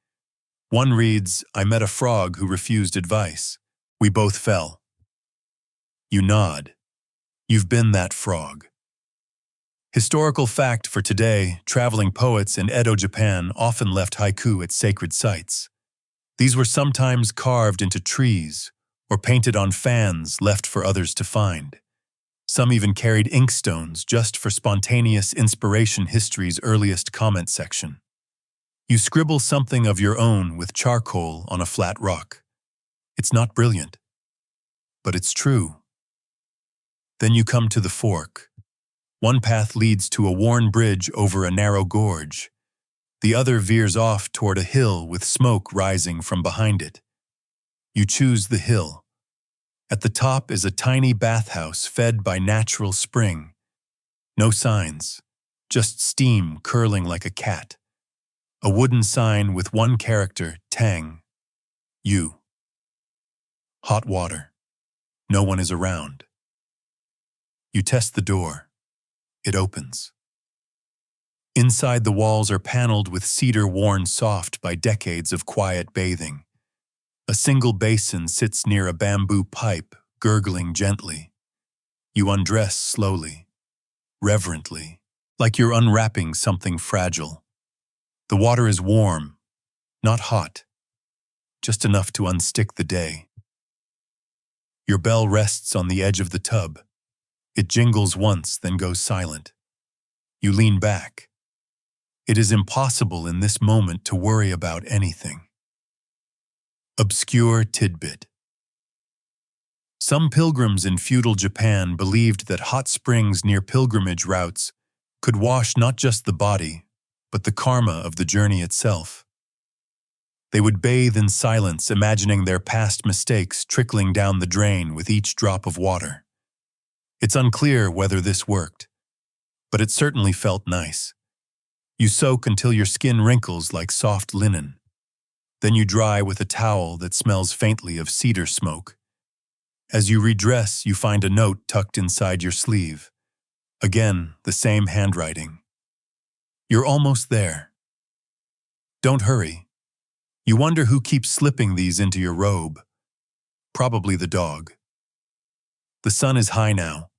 One reads, "I met a frog who refused advice. We both fell." You nod. You've been that frog. Historical fact for today, traveling poets in Edo, Japan often left haiku at sacred sites. These were sometimes carved into trees or painted on fans left for others to find. Some even carried inkstones just for spontaneous inspiration, history's earliest comment section. You scribble something of your own with charcoal on a flat rock. It's not brilliant, but it's true. Then you come to the fork. One path leads to a worn bridge over a narrow gorge. The other veers off toward a hill with smoke rising from behind it. You choose the hill. At the top is a tiny bathhouse fed by natural spring. No signs, just steam curling like a cat. A wooden sign with one character, Tang. You. Hot water. No one is around. You test the door. It opens. Inside, the walls are paneled with cedar worn soft by decades of quiet bathing. A single basin sits near a bamboo pipe, gurgling gently. You undress slowly, reverently, like you're unwrapping something fragile. The water is warm, not hot, just enough to unstick the day. Your bell rests on the edge of the tub. It jingles once, then goes silent. You lean back. It is impossible in this moment to worry about anything. Obscure tidbit. Some pilgrims in feudal Japan believed that hot springs near pilgrimage routes could wash not just the body, but the karma of the journey itself. They would bathe in silence, imagining their past mistakes trickling down the drain with each drop of water. It's unclear whether this worked, but it certainly felt nice. You soak until your skin wrinkles like soft linen. Then you dry with a towel that smells faintly of cedar smoke. As you redress, you find a note tucked inside your sleeve. Again, the same handwriting. You're almost there. Don't hurry. You wonder who keeps slipping these into your robe. Probably the dog. The sun is high now.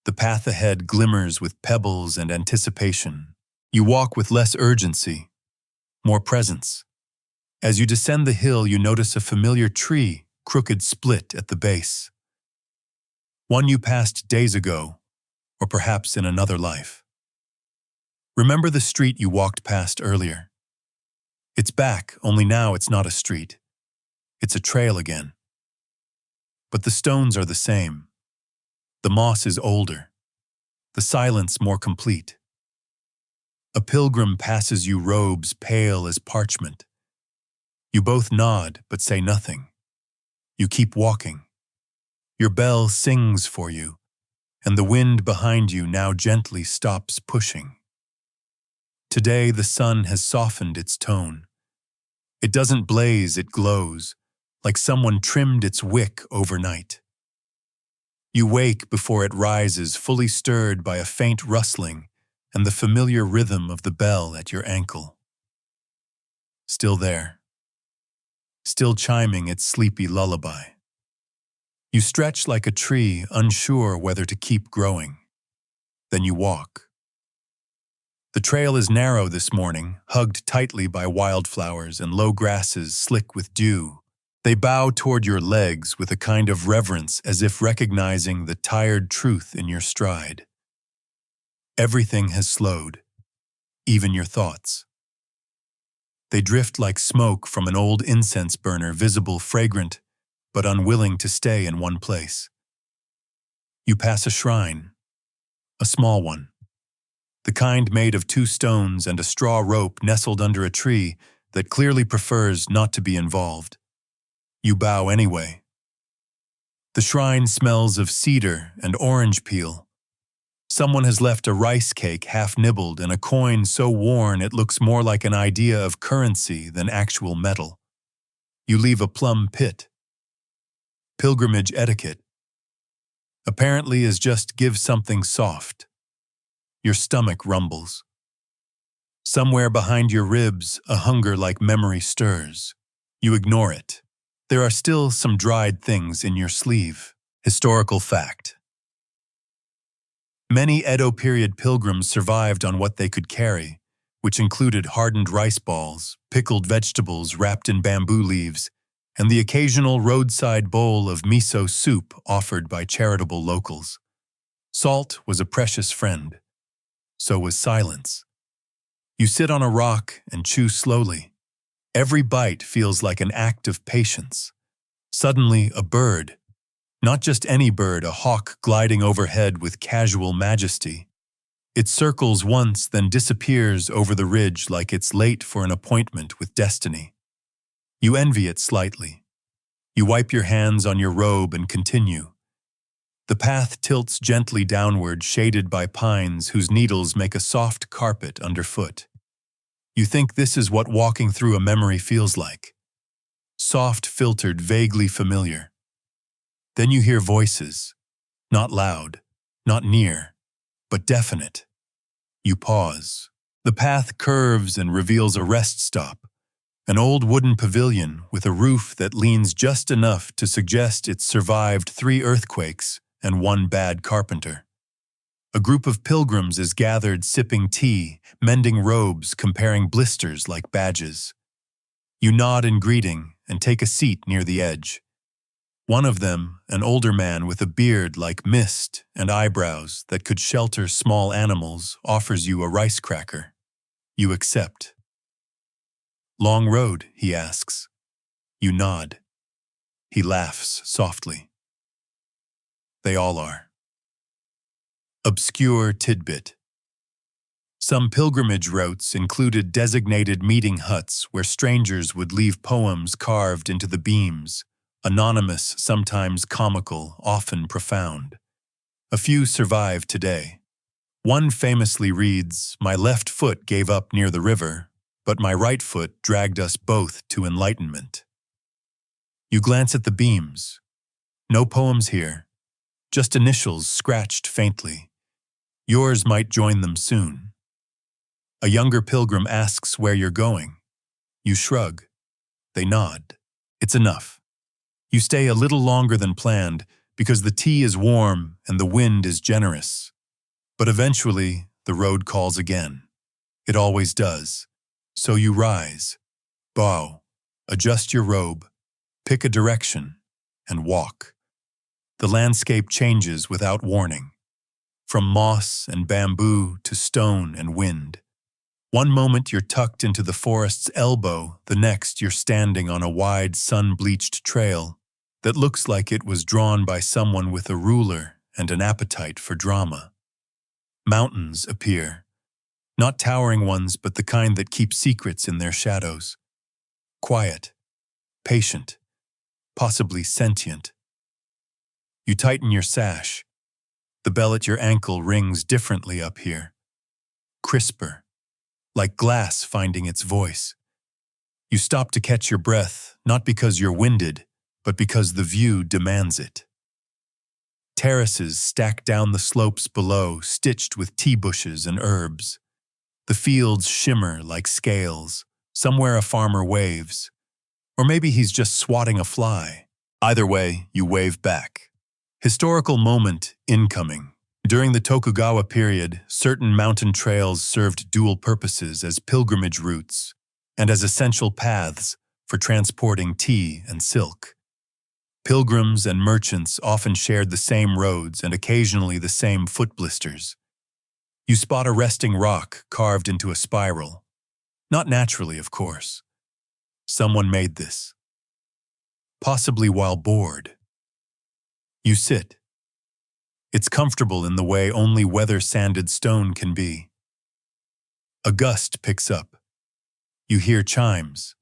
The path ahead glimmers with pebbles and anticipation. You walk with less urgency, more presence. As you descend the hill, you notice a familiar tree, crooked split at the base. One you passed days ago, or perhaps in another life. Remember the street you walked past earlier? It's back, only now it's not a street. It's a trail again. But the stones are the same. The moss is older. The silence more complete. A pilgrim passes you, robes pale as parchment. You both nod but say nothing. You keep walking. Your bell sings for you, and the wind behind you now gently stops pushing. Today the sun has softened its tone. It doesn't blaze, it glows, like someone trimmed its wick overnight. You wake before it rises, fully stirred by a faint rustling and the familiar rhythm of the bell at your ankle. Still there, still chiming its sleepy lullaby. You stretch like a tree, unsure whether to keep growing. Then you walk. The trail is narrow this morning, hugged tightly by wildflowers and low grasses slick with dew. They bow toward your legs with a kind of reverence, as if recognizing the tired truth in your stride. Everything has slowed, even your thoughts. They drift like smoke from an old incense burner, visible, fragrant, but unwilling to stay in one place. You pass a shrine, a small one, the kind made of 2 stones and a straw rope nestled under a tree that clearly prefers not to be involved. You bow anyway. The shrine smells of cedar and orange peel. Someone has left a rice cake half nibbled and a coin so worn it looks more like an idea of currency than actual metal. You leave a plum pit. Pilgrimage etiquette apparently is just give something soft. Your stomach rumbles. Somewhere behind your ribs, a hunger like memory stirs. You ignore it. There are still some dried things in your sleeve. Historical fact. Many Edo period pilgrims survived on what they could carry, which included hardened rice balls, pickled vegetables wrapped in bamboo leaves, and the occasional roadside bowl of miso soup offered by charitable locals. Salt was a precious friend. So was silence. You sit on a rock and chew slowly. Every bite feels like an act of patience. Suddenly, a bird, not just any bird, a hawk gliding overhead with casual majesty. It circles once, then disappears over the ridge like it's late for an appointment with destiny. You envy it slightly. You wipe your hands on your robe and continue. The path tilts gently downward, shaded by pines whose needles make a soft carpet underfoot. You think this is what walking through a memory feels like. Soft, filtered, vaguely familiar. Then you hear voices, not loud, not near, but definite. You pause. The path curves and reveals a rest stop, an old wooden pavilion with a roof that leans just enough to suggest it's survived 3 earthquakes and 1 bad carpenter. A group of pilgrims is gathered sipping tea, mending robes, comparing blisters like badges. You nod in greeting and take a seat near the edge. One of them, an older man with a beard like mist and eyebrows that could shelter small animals, offers you a rice cracker. You accept. "Long road?" he asks. You nod. He laughs softly. They all are. Obscure tidbit. Some pilgrimage routes included designated meeting huts where strangers would leave poems carved into the beams, anonymous, sometimes comical, often profound. A few survive today. One famously reads, "My left foot gave up near the river, but my right foot dragged us both to enlightenment." You glance at the beams. No poems here, just initials scratched faintly. Yours might join them soon. A younger pilgrim asks where you're going. You shrug. They nod. It's enough. You stay a little longer than planned because the tea is warm and the wind is generous. But eventually, the road calls again. It always does. So you rise, bow, adjust your robe, pick a direction, and walk. The landscape changes without warning. From moss and bamboo to stone and wind. One moment you're tucked into the forest's elbow, the next you're standing on a wide sun-bleached trail that looks like it was drawn by someone with a ruler and an appetite for drama. Mountains appear, not towering ones, but the kind that keep secrets in their shadows. Quiet, patient, possibly sentient. You tighten your sash. The bell at your ankle rings differently up here. Crisper, like glass finding its voice. You stop to catch your breath, not because you're winded, but because the view demands it. Terraces stacked down the slopes below, stitched with tea bushes and herbs. The fields shimmer like scales. Somewhere a farmer waves. Or maybe he's just swatting a fly. Either way, you wave back. Historical moment incoming. During the Tokugawa period, certain mountain trails served dual purposes as pilgrimage routes and as essential paths for transporting tea and silk. Pilgrims and merchants often shared the same roads and occasionally the same foot blisters. You spot a resting rock carved into a spiral. Not naturally, of course. Someone made this. Possibly while bored. You sit. It's comfortable in the way only weather-sanded stone can be. A gust picks up. You hear chimes,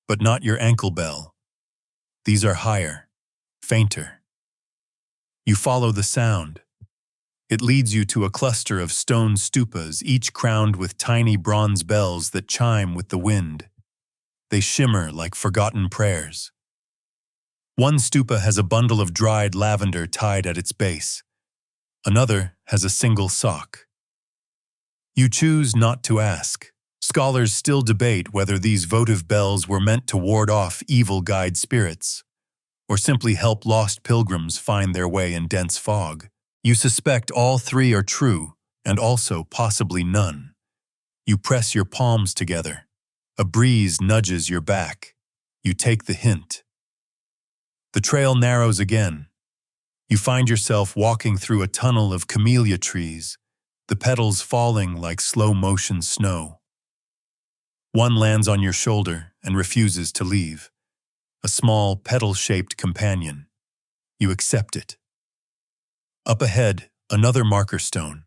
but not your ankle bell. These are higher, fainter. You follow the sound. It leads you to a cluster of stone stupas, each crowned with tiny bronze bells that chime with the wind. They shimmer like forgotten prayers. One stupa has a bundle of dried lavender tied at its base. Another has a single sock. You choose not to ask. Scholars still debate whether these votive bells were meant to ward off evil guide spirits, or simply help lost pilgrims find their way in dense fog. You suspect all three are true, and also possibly none. You press your palms together. A breeze nudges your back. You take the hint. The trail narrows again. You find yourself walking through a tunnel of camellia trees, the petals falling like slow-motion snow. One lands on your shoulder and refuses to leave. A small, petal-shaped companion. You accept it. Up ahead, another marker stone.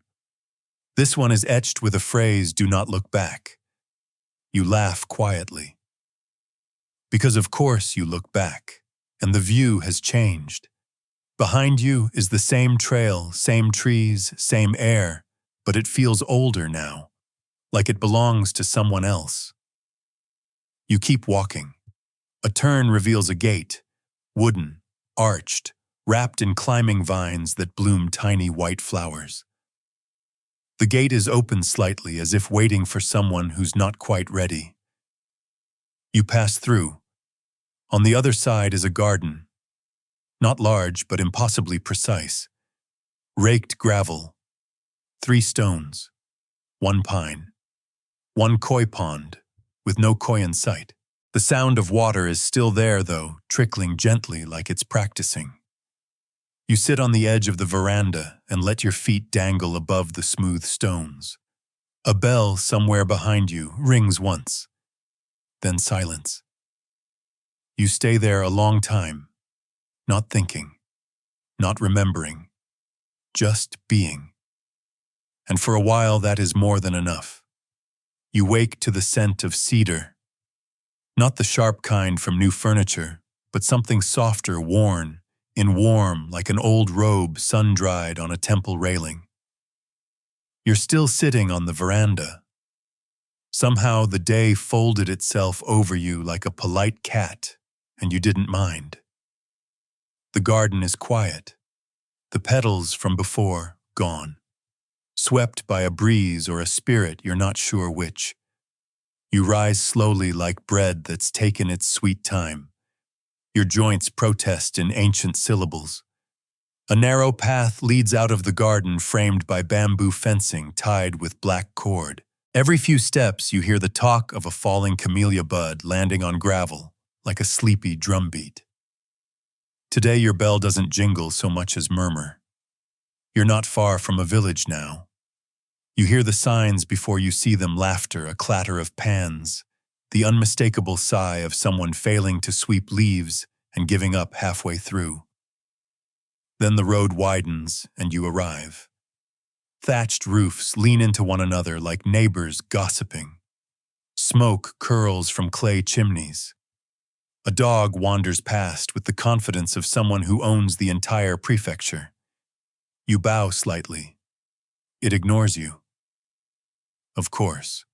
This one is etched with a phrase, "Do not look back." You laugh quietly. Because of course you look back, and the view has changed. Behind you is the same trail, same trees, same air, but it feels older now, like it belongs to someone else. You keep walking. A turn reveals a gate, wooden, arched, wrapped in climbing vines that bloom tiny white flowers. The gate is open slightly, as if waiting for someone who's not quite ready. You pass through. On the other side is a garden. Not large, but impossibly precise. Raked gravel. 3 stones. 1 pine. 1 koi pond, with no koi in sight. The sound of water is still there, though, trickling gently like it's practicing. You sit on the edge of the veranda and let your feet dangle above the smooth stones. A bell somewhere behind you rings once, then silence. You stay there a long time, not thinking, not remembering, just being. And for a while that is more than enough. You wake to the scent of cedar, not the sharp kind from new furniture, but something softer, worn, in warm like an old robe sun-dried on a temple railing. You're still sitting on the veranda. Somehow the day folded itself over you like a polite cat, and you didn't mind. The garden is quiet. The petals from before gone. Swept by a breeze or a spirit, you're not sure which. You rise slowly like bread that's taken its sweet time. Your joints protest in ancient syllables. A narrow path leads out of the garden, framed by bamboo fencing tied with black cord. Every few steps you hear the talk of a falling camellia bud landing on gravel, like a sleepy drumbeat. Today your bell doesn't jingle so much as murmur. You're not far from a village now. You hear the signs before you see them: laughter, a clatter of pans, the unmistakable sigh of someone failing to sweep leaves and giving up halfway through. Then the road widens and you arrive. Thatched roofs lean into one another like neighbors gossiping. Smoke curls from clay chimneys. A dog wanders past with the confidence of someone who owns the entire prefecture. You bow slightly. It ignores you. Of course.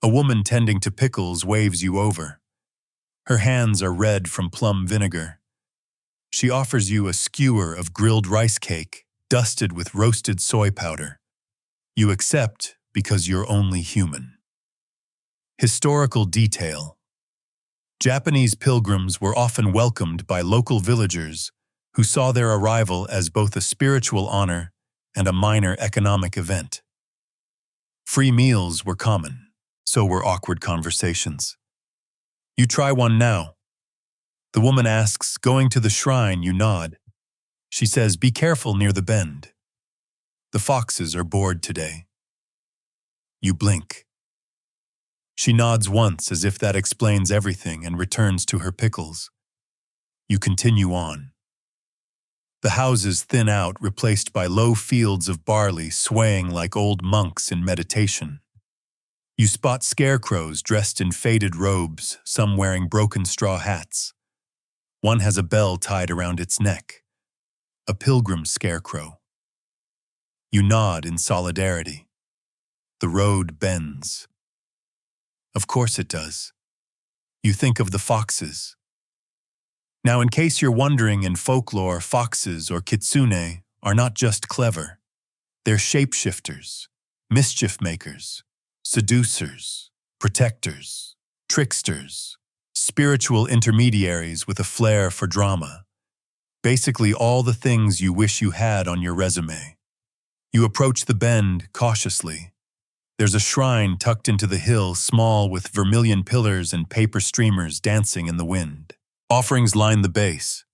A woman tending to pickles waves you over. Her hands are red from plum vinegar. She offers you a skewer of grilled rice cake, dusted with roasted soy powder. You accept because you're only human. Historical detail. Japanese pilgrims were often welcomed by local villagers who saw their arrival as both a spiritual honor and a minor economic event. Free meals were common, so were awkward conversations. You try one now. The woman asks, going to the shrine, you nod. She says, be careful near the bend. The foxes are bored today. You blink. She nods once as if that explains everything and returns to her pickles. You continue on. The houses thin out, replaced by low fields of barley swaying like old monks in meditation. You spot scarecrows dressed in faded robes, some wearing broken straw hats. One has a bell tied around its neck. A pilgrim scarecrow. You nod in solidarity. The road bends. Of course it does. You think of the foxes. Now, in case you're wondering, in folklore, foxes or kitsune are not just clever. They're shapeshifters, mischief makers, seducers, protectors, tricksters, spiritual intermediaries with a flair for drama. Basically all the things you wish you had on your resume. You approach the bend cautiously. There's a shrine tucked into the hill, small, with vermilion pillars and paper streamers dancing in the wind. Offerings line the base.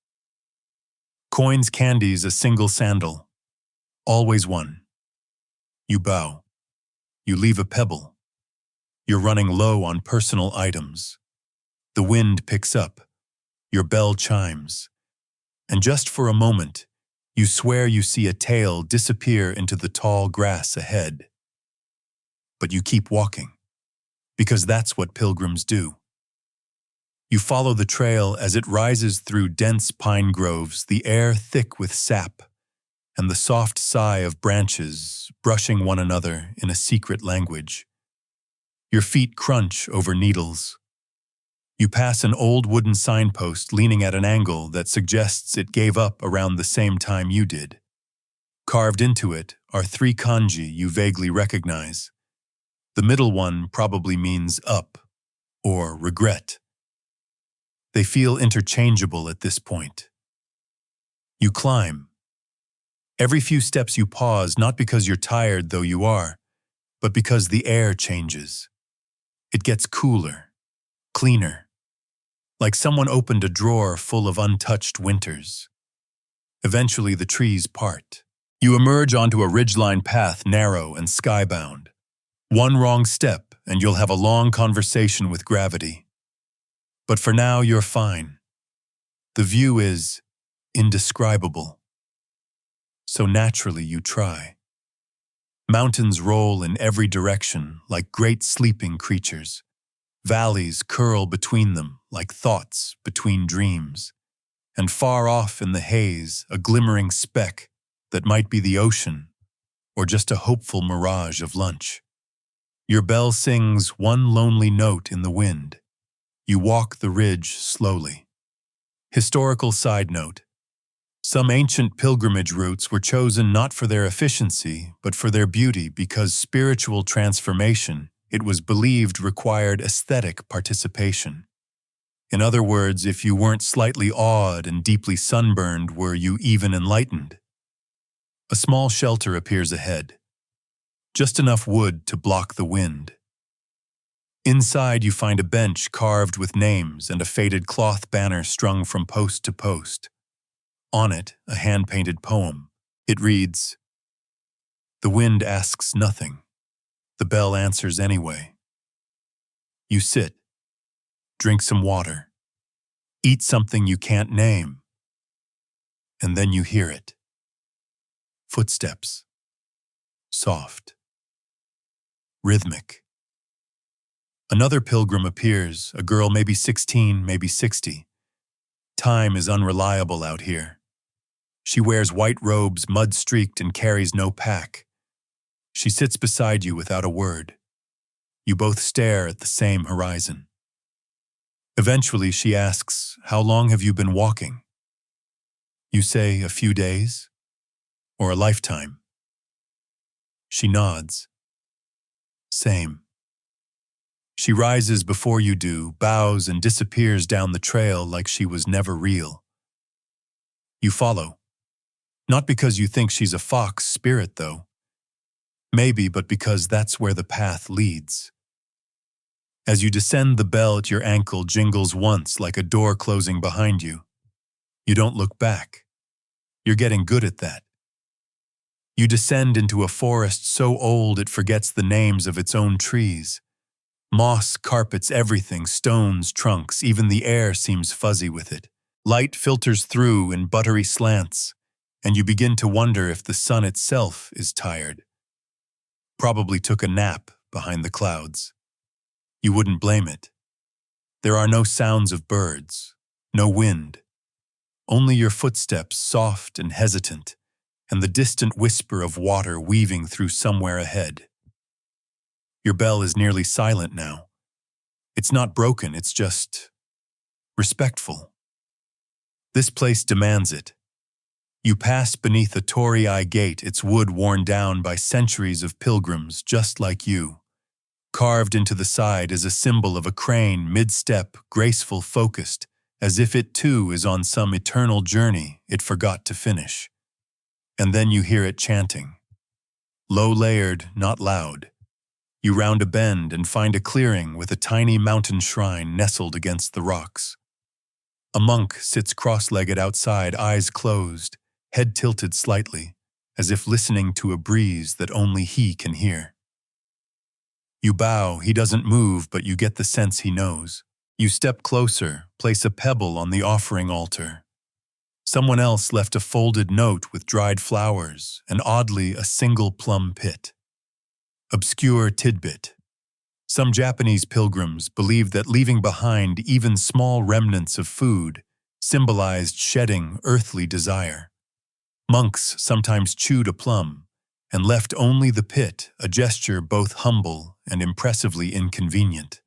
Coins, candies, a single sandal. Always one. You bow. You leave a pebble. You're running low on personal items. The wind picks up. Your bell chimes. And just for a moment, you swear you see a tail disappear into the tall grass ahead. But you keep walking, because that's what pilgrims do. You follow the trail as it rises through dense pine groves, the air thick with sap, and the soft sigh of branches brushing one another in a secret language. Your feet crunch over needles. You pass an old wooden signpost leaning at an angle that suggests it gave up around the same time you did. Carved into it are 3 kanji you vaguely recognize. The middle one probably means up or regret. They feel interchangeable at this point. You climb. Every few steps you pause, not because you're tired, though you are, but because the air changes. It gets cooler, cleaner, like someone opened a drawer full of untouched winters. Eventually the trees part. You emerge onto a ridgeline path, narrow and skybound. One wrong step and you'll have a long conversation with gravity. But for now, you're fine. The view is indescribable. So naturally you try. Mountains roll in every direction like great sleeping creatures. Valleys curl between them like thoughts between dreams. And far off in the haze, a glimmering speck that might be the ocean or just a hopeful mirage of lunch. Your bell sings one lonely note in the wind. You walk the ridge slowly. Historical side note. Some ancient pilgrimage routes were chosen not for their efficiency, but for their beauty, because spiritual transformation, it was believed, required aesthetic participation. In other words, if you weren't slightly awed and deeply sunburned, were you even enlightened? A small shelter appears ahead. Just enough wood to block the wind. Inside you find a bench carved with names and a faded cloth banner strung from post to post. On it, a hand-painted poem. It reads, "The wind asks nothing. The bell answers anyway." You sit, drink some water, eat something you can't name, and then you hear it. Footsteps. Soft. Rhythmic. Another pilgrim appears, a girl maybe 16, maybe 60. Time is unreliable out here. She wears white robes, mud-streaked, and carries no pack. She sits beside you without a word. You both stare at the same horizon. Eventually she asks, "How long have you been walking?" You say a few days? Or a lifetime? She nods. Same. She rises before you do, bows and disappears down the trail like she was never real. You follow. Not because you think she's a fox spirit, though. Maybe, but because that's where the path leads. As you descend, the bell at your ankle jingles once like a door closing behind you. You don't look back. You're getting good at that. You descend into a forest so old it forgets the names of its own trees. Moss carpets everything, stones, trunks, even the air seems fuzzy with it. Light filters through in buttery slants, and you begin to wonder if the sun itself is tired. Probably took a nap behind the clouds. You wouldn't blame it. There are no sounds of birds, no wind. Only your footsteps, soft and hesitant, and the distant whisper of water weaving through somewhere ahead. Your bell is nearly silent now. It's not broken, it's just respectful. This place demands it. You pass beneath a Torii gate, its wood worn down by centuries of pilgrims just like you. Carved into the side is a symbol of a crane, mid-step, graceful, focused, as if it too is on some eternal journey it forgot to finish. And then you hear it chanting. Low-layered, not loud. You round a bend and find a clearing with a tiny mountain shrine nestled against the rocks. A monk sits cross-legged outside, eyes closed, head tilted slightly, as if listening to a breeze that only he can hear. You bow, he doesn't move, but you get the sense he knows. You step closer, place a pebble on the offering altar. Someone else left a folded note with dried flowers, and oddly a single plum pit. Obscure tidbit. Some Japanese pilgrims believed that leaving behind even small remnants of food symbolized shedding earthly desire. Monks sometimes chewed a plum and left only the pit, a gesture both humble and impressively inconvenient.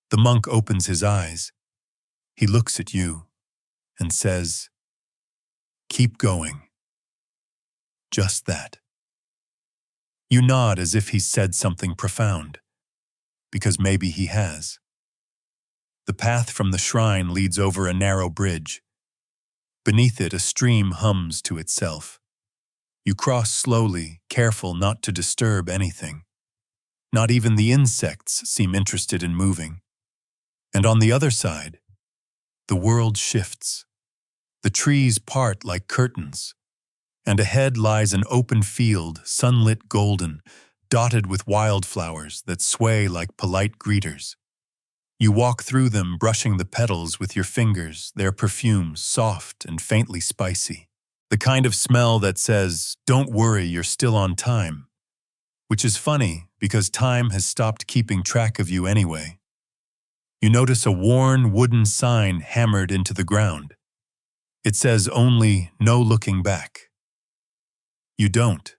The monk opens his eyes. He looks at you and says, "Keep going." Just that. You nod as if he's said something profound, because maybe he has. The path from the shrine leads over a narrow bridge. Beneath it, a stream hums to itself. You cross slowly, careful not to disturb anything. Not even the insects seem interested in moving. And on the other side, the world shifts. The trees part like curtains, and ahead lies an open field, sunlit golden, dotted with wildflowers that sway like polite greeters. You walk through them, brushing the petals with your fingers, their perfumes soft and faintly spicy. The kind of smell that says, "Don't worry, you're still on time." Which is funny, because time has stopped keeping track of you anyway. You notice a worn wooden sign hammered into the ground. It says only, "No looking back." You don't.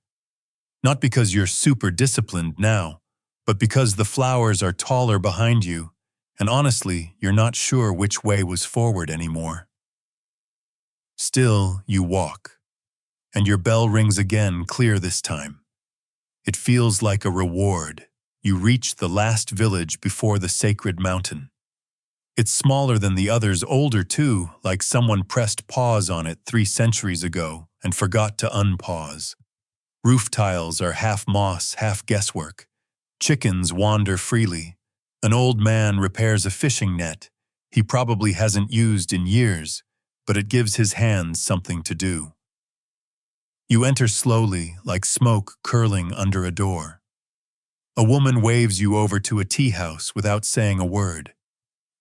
Not because you're super disciplined now, but because the flowers are taller behind you, and honestly, you're not sure which way was forward anymore. Still, you walk, and your bell rings again, clear this time. It feels like a reward. You reach the last village before the sacred mountain. It's smaller than the others, older too, like someone pressed pause on it 3 centuries ago and forgot to unpause. Roof tiles are half moss, half guesswork. Chickens wander freely. An old man repairs a fishing net he probably hasn't used in years, but it gives his hands something to do. You enter slowly, like smoke curling under a door. A woman waves you over to a tea house without saying a word.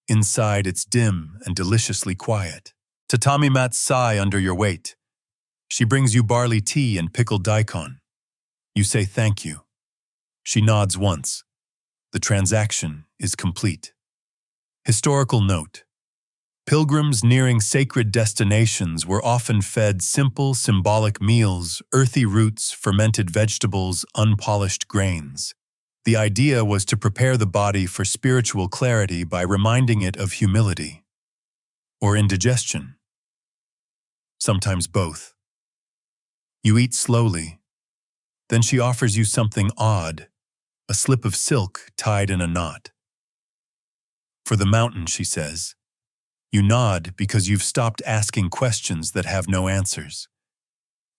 Inside, it's dim and deliciously quiet. Tatami mats sigh under your weight. She brings you barley tea and pickled daikon. You say thank you. She nods once. The transaction is complete. Historical note. Pilgrims nearing sacred destinations were often fed simple, symbolic meals, earthy roots, fermented vegetables, unpolished grains. The idea was to prepare the body for spiritual clarity by reminding it of humility or indigestion. sometimes both. You eat slowly. Then she offers you something odd, a slip of silk tied in a knot. For the mountain, she says. You nod because you've stopped asking questions that have no answers.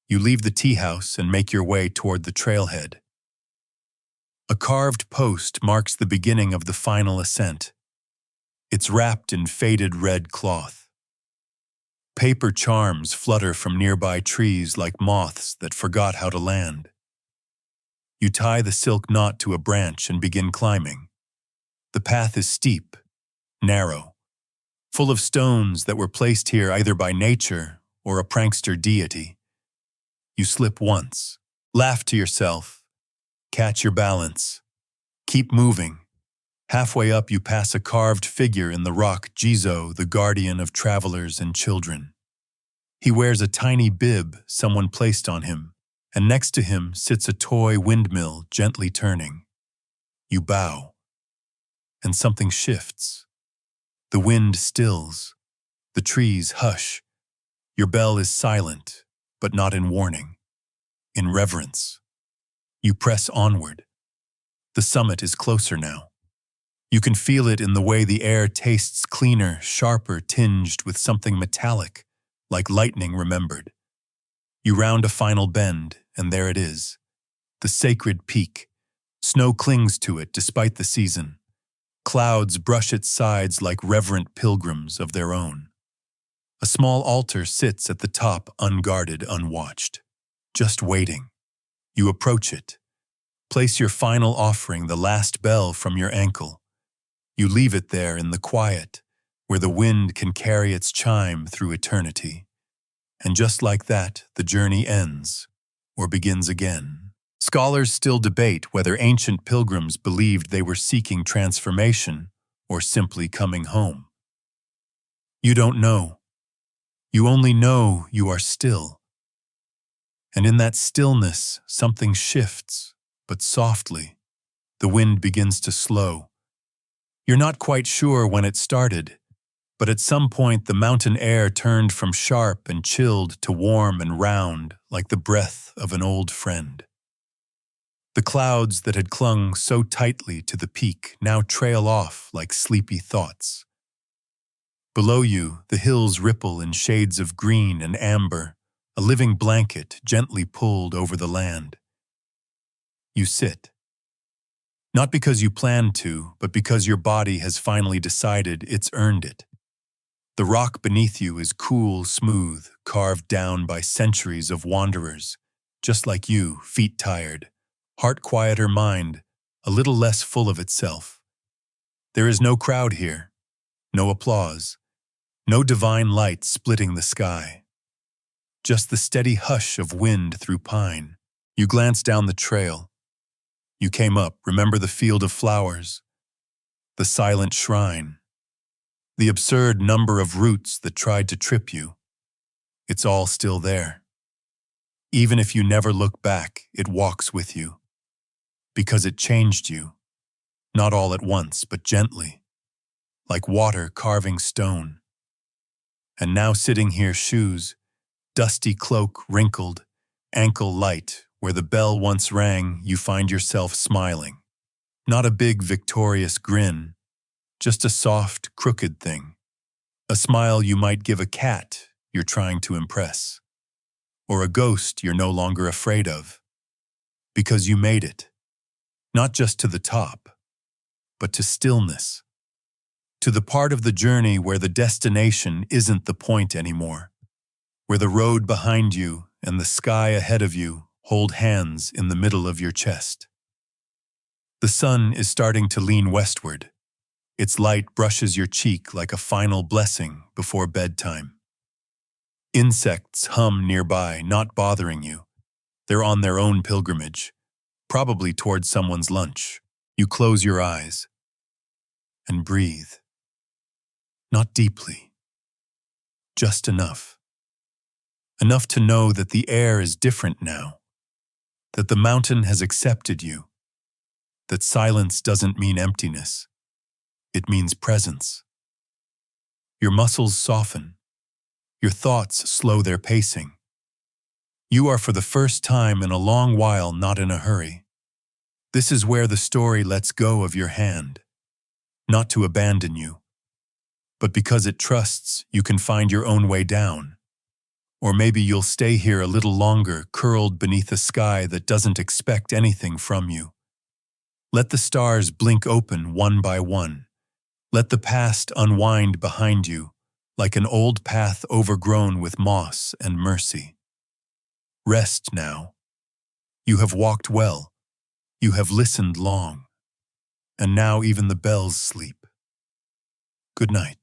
You leave the tea house and make your way toward the trailhead. A carved post marks the beginning of the final ascent. It's wrapped in faded red cloth. Paper charms flutter from nearby trees like moths that forgot how to land. You tie the silk knot to a branch and begin climbing. The path is steep, narrow, full of stones that were placed here either by nature or a prankster deity. You slip once, laugh to yourself, catch your balance, keep moving. Halfway up you pass a carved figure in the rock, Jizo, the guardian of travelers and children. He wears a tiny bib someone placed on him, and next to him sits a toy windmill gently turning. You bow, and something shifts. The wind stills, the trees hush. Your bell is silent, but not in warning, in reverence. You press onward. The summit is closer now. You can feel it in the way the air tastes cleaner, sharper, tinged with something metallic, like lightning remembered. You round a final bend, and there it is, the sacred peak. Snow clings to it despite the season. Clouds brush its sides like reverent pilgrims of their own. A small altar sits at the top, unguarded, unwatched, just waiting. You approach it. Place your final offering, the last bell, from your ankle. You leave it there in the quiet, where the wind can carry its chime through eternity. And just like that, the journey ends, or begins again. Scholars still debate whether ancient pilgrims believed they were seeking transformation or simply coming home. You don't know. You only know you are still. And in that stillness, something shifts, but softly. The wind begins to slow. You're not quite sure when it started, but at some point the mountain air turned from sharp and chilled to warm and round, like the breath of an old friend. The clouds that had clung so tightly to the peak now trail off like sleepy thoughts. Below you, the hills ripple in shades of green and amber, a living blanket gently pulled over the land. You sit. Not because you planned to, but because your body has finally decided it's earned it. The rock beneath you is cool, smooth, carved down by centuries of wanderers, just like you, feet tired, heart quieter, mind a little less full of itself. There is no crowd here, no applause, no divine light splitting the sky. Just the steady hush of wind through pine. You glance down the trail. You came up, remember the field of flowers, the silent shrine, the absurd number of roots that tried to trip you. It's all still there. Even if you never look back, it walks with you. Because it changed you, not all at once, but gently, like water carving stone. And now sitting here, shoes, dusty cloak wrinkled, ankle light, where the bell once rang, you find yourself smiling. Not a big victorious grin, just a soft, crooked thing. A smile you might give a cat you're trying to impress, or a ghost you're no longer afraid of. Because you made it. Not just to the top, but to stillness. To the part of the journey where the destination isn't the point anymore. Where the road behind you and the sky ahead of you hold hands in the middle of your chest. The sun is starting to lean westward. Its light brushes your cheek like a final blessing before bedtime. Insects hum nearby, not bothering you. They're on their own pilgrimage, probably towards someone's lunch. You close your eyes and breathe. Not deeply, just enough. Enough to know that the air is different now, that the mountain has accepted you, that silence doesn't mean emptiness, it means presence. Your muscles soften, Your thoughts slow their pacing. You are for the first time in a long while not in a hurry. This is where the story lets go of your hand, not to abandon you, but because it trusts you can find your own way down. Or maybe you'll stay here a little longer, curled beneath a sky that doesn't expect anything from you. Let the stars blink open one by one. Let the past unwind behind you, like an old path overgrown with moss and mercy. Rest now. You have walked well. You have listened long. And now even the bells sleep. Good night.